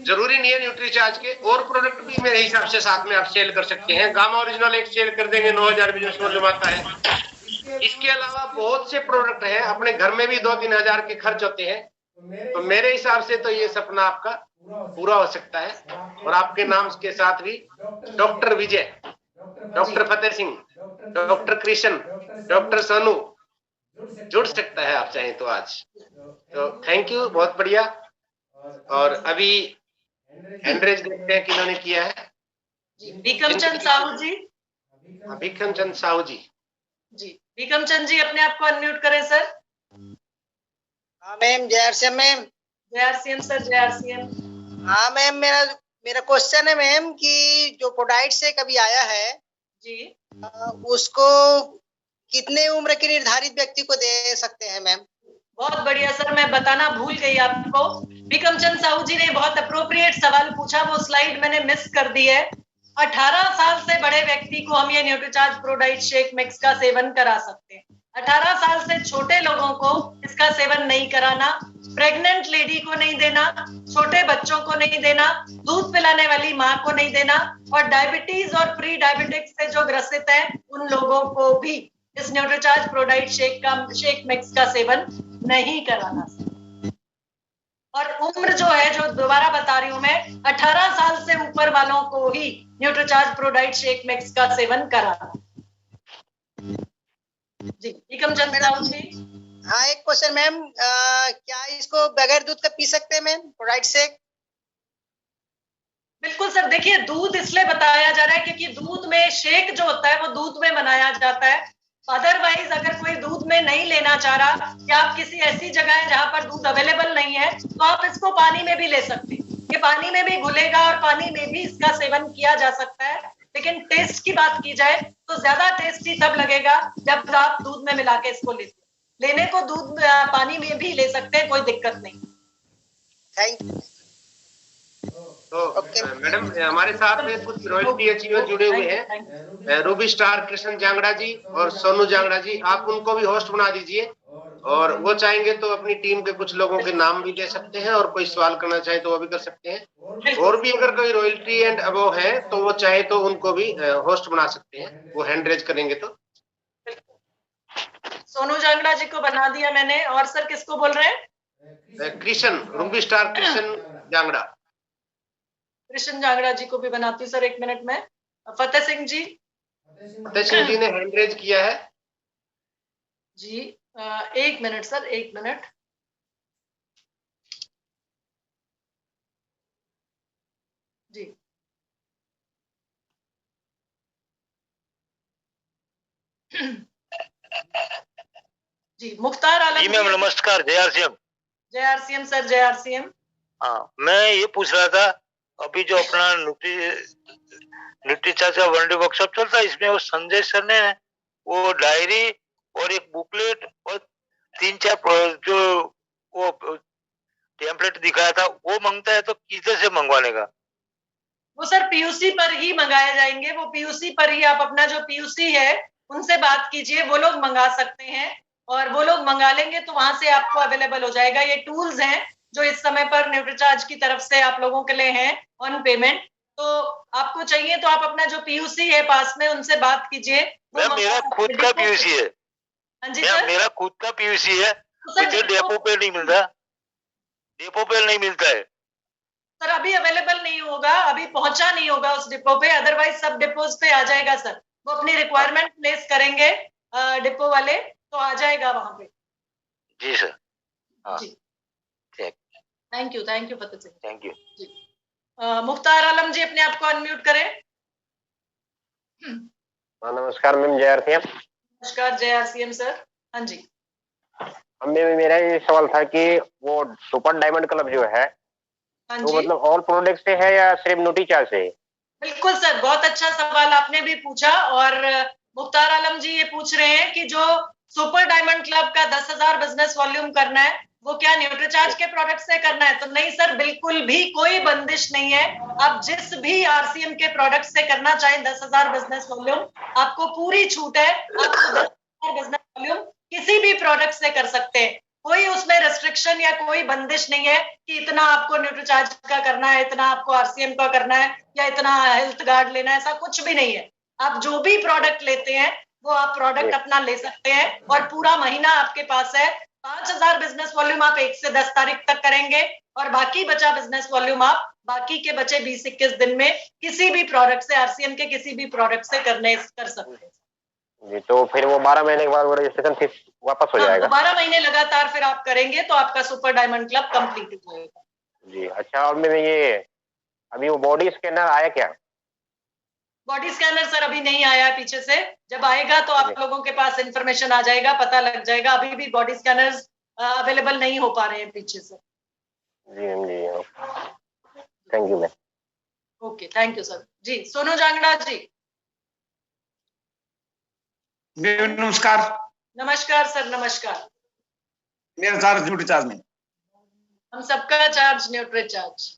जरूरी नहीं है न्यूट्रीचार्ज के, और प्रोडक्ट भी मेरे हिसाब से साथ में आप सेल कर सकते हैं। गामा ओरिजिनल एक सेल कर देंगे, 9,000 बिजनेस वॉल्यूम आता है। इसके अलावा बहुत से प्रोडक्ट हैं, अपने घर में भी 2-3 हजार के खर्च होते हैं। तो मेरे हिसाब से तो ये सपना आपका पूरा हो सकता है। और आपके नाम के साथ भी डॉक्टर विजय, doctor Fateh Singh, doctor Krishna, doctor Sonu जुड़ सकता है आप चाहें तो आज। तो थैंक यू, बहुत बढ़िया। और अभी हैंडरेज देखते हैं किन्होंने किया है। भीकम चंद साहू जी। भीकम चंद साहू जी। जी, भीकम चंद जी अपने आप को अनम्यूट करें सर। हाँ मैम, जय आरसीएम मैम। जय आरसीएम सर, जय आरसीएम। हाँ मैम, मेरा क्वेश्चन है मैम कि जो प्रोडाइट से कभी आया है जी, उसको कितने उम्र के निर्धारित व्यक्ति को दे सकते हैं मैम? बहुत बढ़िया सर, मैं बताना भूल गई आपको। भीकम चंद साहू जी ने बहुत अप्रोप्रिएट सवाल पूछा, वो स्लाइड मैंने मिस कर दी है। 18 साल से बड़े व्यक्ति को हम ये न्यूट्रीचार्ज प्रोडाइट शेक मिक्स का सेवन करा सकते हैं। 18 साल से छोटे लोगों को इसका सेवन नहीं कराना, प्रेग्नेंट लेडी को नहीं देना, छोटे बच्चों को नहीं देना, दूध पिलाने वाली माँ को नहीं देना, और डायबिटीज और प्री डायबिटिक्स से जो ग्रसित है उन लोगों को भी इस न्यूट्रीचार्ज प्रोडाइट शेक मिक्स का सेवन नहीं कराना। और उम्र जो है, जो दोबारा बता रही हूं मैं, 18 साल से ऊपर वालों को ही न्यूट्रीचार्ज प्रोडाइट शेक मिक्स का सेवन कराना। जी, भीकम चंद साहू जी। हाँ, एक क्वेश्चन मैम, क्या इसको बगैर दूध का पी सकते हैं मैम प्रोडाइट शेक? बिल्कुल सर, देखिए दूध इसलिए बताया जा रहा है क्योंकि दूध में शेक जो होता है वो दूध में बनाया जाता है। अदरवाइज अगर कोई दूध में नहीं लेना चाह रहा, या आप किसी ऐसी जगह है जहां पर दूध अवेलेबल नहीं है, तो आप इसको पानी में भी ले सकते हैं। ये पानी में भी घुलेगा और पानी में भी इसका सेवन किया जा सकता है। लेकिन टेस्ट की बात की जाए तो ज्यादा टेस्टी तब लगेगा जब आप दूध में मिला के इसको लेते हैं। लेने को दूध पानी में भी ले सकते हैं, कोई दिक्कत नहीं। Thank you. तो मैडम, हमारे साथ में कुछ रॉयल्टी अचीवर जुड़े हुए हैं, रूबी स्टार कृष्ण जांगड़ा जी और सोनू जांगड़ा जी। आप उनको भी होस्ट बना दीजिए, और वो चाहेंगे तो अपनी टीम के कुछ लोगों के नाम भी ले सकते हैं, और कोई सवाल करना चाहे तो वो भी कर सकते हैं। और भी अगर कोई रॉयल्टी एंड अबव है तो वो चाहे तो उनको भी होस्ट बना सकते हैं, वो हैंड रेज करेंगे तो। सोनू जांगड़ा जी को बना दिया मैंने। और सर किसको बोल रहे हैं? Krishna, Ruby Star Krishna Jangra. कृष्ण जांगड़ा जी को भी बनाती हूँ सर, 1 मिनट में। फतेह सिंह जी। फतेह सिंह जी ने हैंड रेज किया है जी। 1 मिनट सर, 1 मिनट। जी जी, मुख्तार आलम जी मैम, नमस्कार। जय आरसीएम। जय आरसीएम सर, जय आरसीएम। हाँ, मैं ये पूछ रहा था, अभी जो अपना न्यूट्रीचार्ज का वन डे वर्कशॉप चलता है, इसमें वो संजय सर ने वो डायरी और एक बुकलेट और 3-4 जो वो टेम्पलेट दिखाया था, वो मांगता है, तो किधर से मंगवाने का? वो सर पीयूसी पर ही मंगाए जाएंगे। वो पीयूसी पर ही, आप अपना जो पीयूसी है उनसे बात कीजिए, वो लोग मंगा सकते हैं। और वो लोग मंगा लेंगे तो वहां से आपको अवेलेबल हो जाएगा। ये टूल्स हैं जो इस समय पर न्यूट्रीचार्ज की तरफ से आप लोगों के लिए हैं ऑन पेमेंट। तो आपको चाहिए तो आप अपना जो पीयूसी है पास में, उनसे बात कीजिए। मेरा खुद का पीयूसी है। हाँ जी सर, मेरा खुद का पीयूसी है, तो मुझे डेपो पे नहीं मिलता। डेपो पे नहीं मिलता है सर, अभी अवेलेबल नहीं होगा, अभी पहुंचा नहीं होगा उस डिपो पे। अदरवाइज सब डिपोज पे आ जाएगा सर। वो अपनी रिक्वायरमेंट प्लेस करेंगे डिपो वाले, तो आ जाएगा वहां पे। जी सर। हाँ, जी, thank you Fateh Singh. Thank you जी, मुख्तार आलम जी अपने आप को अनम्यूट करें। नमस्कार मैम, जय आरसीएम। नमस्कार, जय आरसीएम सर। हाँ जी। मेरा ये सवाल था कि वो सुपर डायमंड क्लब जो है, हाँ तो जी, मतलब ऑल प्रोडक्ट से है या सिर्फ न्यूट्रीचार्ज से? बिल्कुल सर, बहुत अच्छा सवाल आपने भी पूछा। और मुख्तार आलम जी ये पूछ रहे हैं कि जो सुपर डायमंड क्लब का 10,000 बिजनेस वॉल्यूम करना है, वो क्या न्यूट्रीचार्ज के प्रोडक्ट से करना है? तो नहीं सर, बिल्कुल भी कोई बंदिश नहीं है। आप जिस भी आरसीएम के प्रोडक्ट से करना चाहें 10,000 बिजनेस वॉल्यूम, आपको पूरी छूट है। आप 10,000 बिजनेस वॉल्यूम किसी भी प्रोडक्ट से कर सकते हैं। कोई उसमें रेस्ट्रिक्शन या कोई बंदिश नहीं है कि इतना आपको न्यूट्रीचार्ज का करना है, इतना आपको आरसीएम का करना है या इतना हेल्थ गार्ड लेना है, ऐसा कुछ भी नहीं है। आप जो भी प्रोडक्ट लेते हैं वो आप प्रोडक्ट अपना ले सकते हैं और पूरा महीना आपके पास है। 5,000 बिजनेस वॉल्यूम आप 1 से 10 तारीख तक करेंगे और बाकी बचा बिजनेस वॉल्यूम आप बाकी के बचे 20-21 दिन में किसी भी प्रोडक्ट से, आरसीएम के किसी भी प्रोडक्ट से कर सकते हैं जी। तो फिर वो 12 महीने के बाद वो रजिस्ट्रेशन फीस वापस हो जाएगा? 12 महीने लगातार फिर आप करेंगे तो आपका सुपर डायमंड क्लब कंप्लीट हो जाएगा। जी। अच्छा, और मैं ये अभी वो बॉडी स्कैनर आया क्या? बॉडी स्कैनर सर अभी नहीं आया है पीछे से, जब आएगा तो आप लोगों के पास इंफॉर्मेशन आ जाएगा, पता लग जाएगा। अभी भी बॉडी स्कैनर्स अवेलेबल नहीं हो पा रहे हैं पीछे से। जी जी, thank you ma'am. Okay, thank you sir. जी, सोनू जांगड़ा जी। नमस्कार। नमस्कार सर, नमस्कार। मेरा चार्ज ड्यूटी चार्ज में, हम सबका चार्ज न्यूट्री चार्ज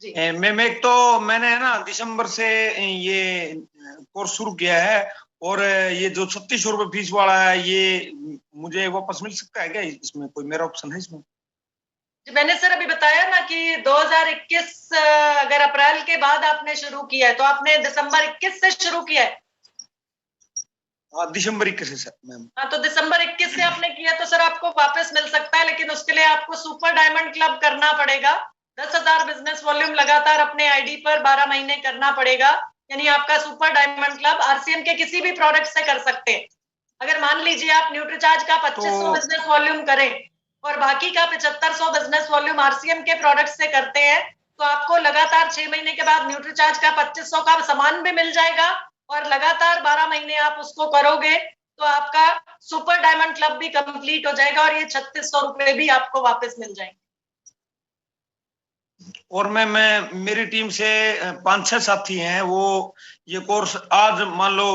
जी। मैम एक तो मैंने है ना दिसंबर से ये कोर्स शुरू किया है और ये जो 3600 रुपये फीस वाला है ये मुझे वापस मिल सकता है क्या? इसमें कोई मेरा ऑप्शन है इसमें? जी, मैंने सर अभी बताया ना कि 2021 अगर अप्रैल के बाद आपने शुरू किया है तो आपने दिसंबर 21 से शुरू किया है। हाँ, दिसंबर 21 से सर मैम। हाँ, तो दिसंबर 21 से आपने किया तो सर आपको वापस मिल सकता है, लेकिन उसके लिए आपको सुपर डायमंड क्लब करना पड़ेगा। 10,000 बिजनेस वॉल्यूम लगातार अपने आईडी पर 12 महीने करना पड़ेगा, यानी आपका सुपर डायमंड क्लब आरसीएम के किसी भी प्रोडक्ट से कर सकते हैं। अगर मान लीजिए आप न्यूट्रीचार्ज का 2500 बिजनेस वॉल्यूम करें और बाकी का 7500 बिजनेस वॉल्यूम आरसीएम के प्रोडक्ट से करते हैं तो आपको लगातार 6 महीने के बाद न्यूट्रीचार्ज का 2500 का सामान भी मिल जाएगा और लगातार 12 महीने आप उसको करोगे तो आपका सुपर डायमंड क्लब भी कंप्लीट हो जाएगा और ये 3600 रुपए भी आपको वापस मिल जाएंगे। और मैं मेरी टीम से 5-6 साथी हैं, वो ये कोर्स आज मान लो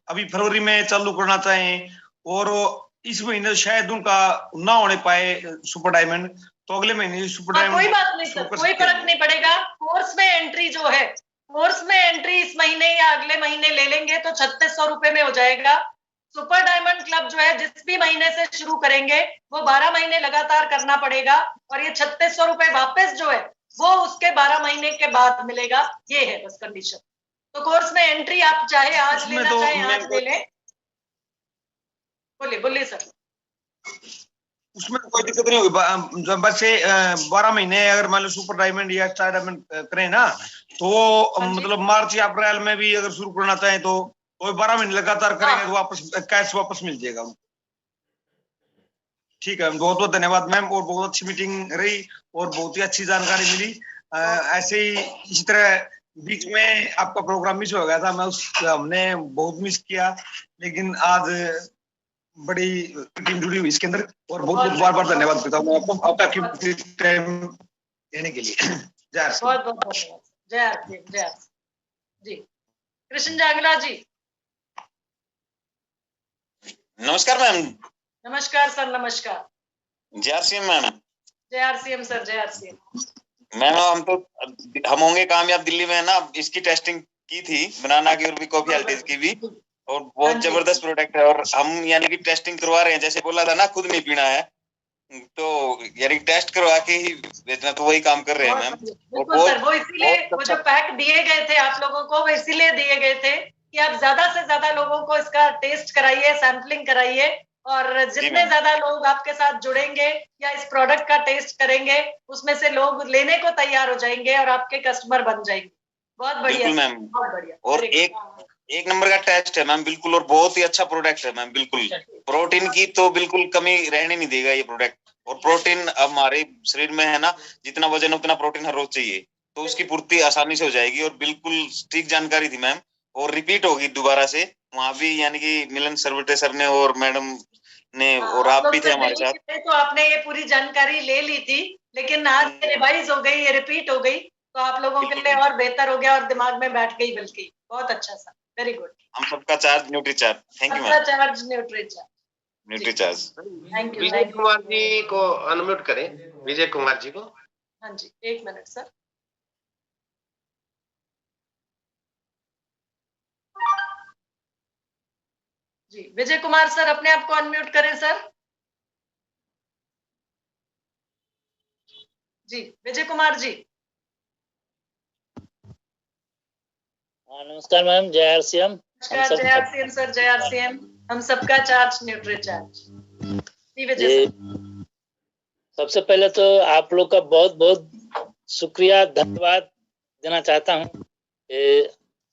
अभी फरवरी में चालू करना चाहें और इस महीने शायद उनका ना होने पाए सुपर डायमंड, तो अगले महीने सुपर डायमंड। कोई बात नहीं सर, कोई फर्क नहीं पड़ेगा। कोर्स में एंट्री जो है, कोर्स में एंट्री इस महीने या अगले महीने ले लेंगे तो 3600 रुपए में हो जाएगा। सुपर डायमंड क्लब जो है जिस भी महीने से शुरू करेंगे वो 12 महीने लगातार करना पड़ेगा और ये 3600 रुपए वापस जो है वो उसके 12 महीने के बाद मिलेगा। ये है बस कंडीशन। तो कोर्स में एंट्री आप चाहे आज लेना तो चाहे आज ले लें। बोलिए बोलिए सर। उसमें कोई दिक्कत नहीं होगी। बस 12 महीने अगर मान लो सुपर डायमंड या स्टार डायमंड करें ना तो मतलब मार्च या अप्रैल में भी अगर शुरू करना चाहें तो 12 महीने लगातार करेंगे तो वापस कैश वापस मिल जाएगा उनको। ठीक है, बहुत बहुत धन्यवाद मैम, और बहुत अच्छी मीटिंग रही और बहुत ही अच्छी जानकारी मिली। ऐसे ही इसी तरह बीच में आपका प्रोग्राम मिस हो गया था, हमने बहुत मिस किया, लेकिन आज बड़ी टीम जुड़ी हुई इसके अंदर और बहुत बहुत बार बार धन्यवाद करता हूँ आपको आपका टाइम देने के लिए। जय आर सी। बहुत बहुत धन्यवाद। जय आर सी। जय आर सी जी। कृष्ण जांगला जी। नमस्कार मैम। नमस्कार सर, नमस्कार। जय आरसीएम मैम। जय आरसीएम सर, जय आरसीएम। मैम हम होंगे कामयाब दिल्ली में है ना, इसकी टेस्टिंग की थी बनाना की और भी कॉफी अल्टीज की भी, और बहुत जबरदस्त प्रोडक्ट है और हम यानी कि टेस्टिंग करवा रहे हैं, जैसे बोला था ना खुद नहीं पीना है तो यानी टेस्ट करवा के ही बेचना, तो वही काम कर रहे हैं मैम। बिल्कुल सर, वो इसीलिए वो जो पैक दिए गए थे आप लोगों को वो इसीलिए दिए गए थे कि आप ज्यादा से ज्यादा लोगों को इसका टेस्ट कराइए, सैंपलिंग कराइए और जितने ज्यादा लोग आपके साथ जुड़ेंगे या इस प्रोडक्ट का टेस्ट करेंगे उसमें से लोग लेने को तैयार हो जाएंगे और आपके कस्टमर बन जाएंगे। बहुत बढ़िया मैम, बहुत बढ़िया। और एक नंबर का टेस्ट है मैम बिल्कुल, और बहुत ही अच्छा प्रोडक्ट है मैम बिल्कुल। प्रोटीन की तो बिल्कुल कमी रहने नहीं देगा ये प्रोडक्ट, और प्रोटीन हमारे शरीर में है ना, जितना वजन उतना प्रोटीन हर रोज चाहिए, तो उसकी पूर्ति आसानी से हो जाएगी। और बिल्कुल ठीक जानकारी थी मैम, और रिपीट होगी दोबारा से वहां भी, यानी कि मिलन सरवटे सर ने और मैडम ने और आप भी थे हमारे साथ। तो आपने ये पूरी जानकारी ले ली थी, लेकिन आज ये रिवाइज हो गई, ये रिपीट हो गई, तो आप लोगों के लिए और बेहतर हो गया और दिमाग में बैठ गई। बल्कि बहुत अच्छा सा, वेरी गुड। हम सबका charge neutral charge. Thank you ma'am. Charge neutral charge. Neutral charge. Thank you. Vijay Kumar ji को अनम्यूट करें, विजय कुमार जी को। हाँ जी, एक मिनट सर। जी, विजय कुमार सर अपने आप को अनम्यूट करें सर। जी विजय कुमार जी। नमस्कार मैम, जय आरसीएम। नमस्कार, जय आरसीएम सर, जय आरसीएम। हम सबका चार्ज न्यूट्री चार्ज। जी विजय सर। सबसे पहले तो आप लोग का बहुत बहुत शुक्रिया, धन्यवाद देना चाहता हूँ।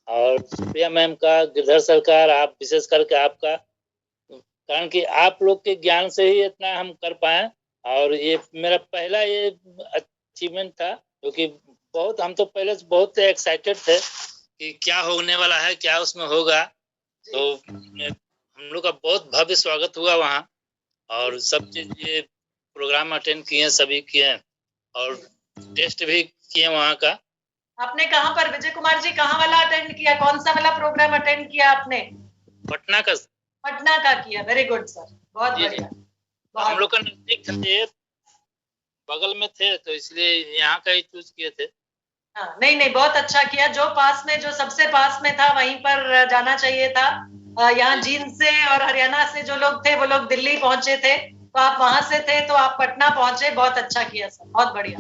और सुप्रिया मैम का, गिरधर सरकार, आप विशेष करके आपका, कारण कि आप लोग के ज्ञान से ही इतना हम कर पाए। और ये मेरा पहला ये अचीवमेंट था, क्योंकि बहुत हम तो पहले से बहुत एक्साइटेड थे कि क्या होने वाला है, क्या उसमें होगा। तो हम लोग का बहुत भव्य स्वागत हुआ वहाँ, और सब चीज ये प्रोग्राम अटेंड किए, सभी किए, और टेस्ट भी किए वहाँ का। आपने कहाँ पर विजय कुमार जी, कहाँ वाला अटेंड किया, कौन सा वाला प्रोग्राम अटेंड किया आपने? पटना का। पटना का किया, वेरी गुड सर, बहुत बढ़िया। हम लोग का नजदीक थे, बगल में थे, तो इसलिए यहाँ का ही चूज किए थे। हाँ, नहीं नहीं, बहुत अच्छा किया। जो पास में, जो सबसे पास में था वहीं पर जाना चाहिए था। यहाँ जींद से और हरियाणा से जो लोग थे वो लोग दिल्ली पहुंचे थे, तो आप वहां से थे तो आप पटना पहुंचे, बहुत अच्छा किया सर, बहुत बढ़िया।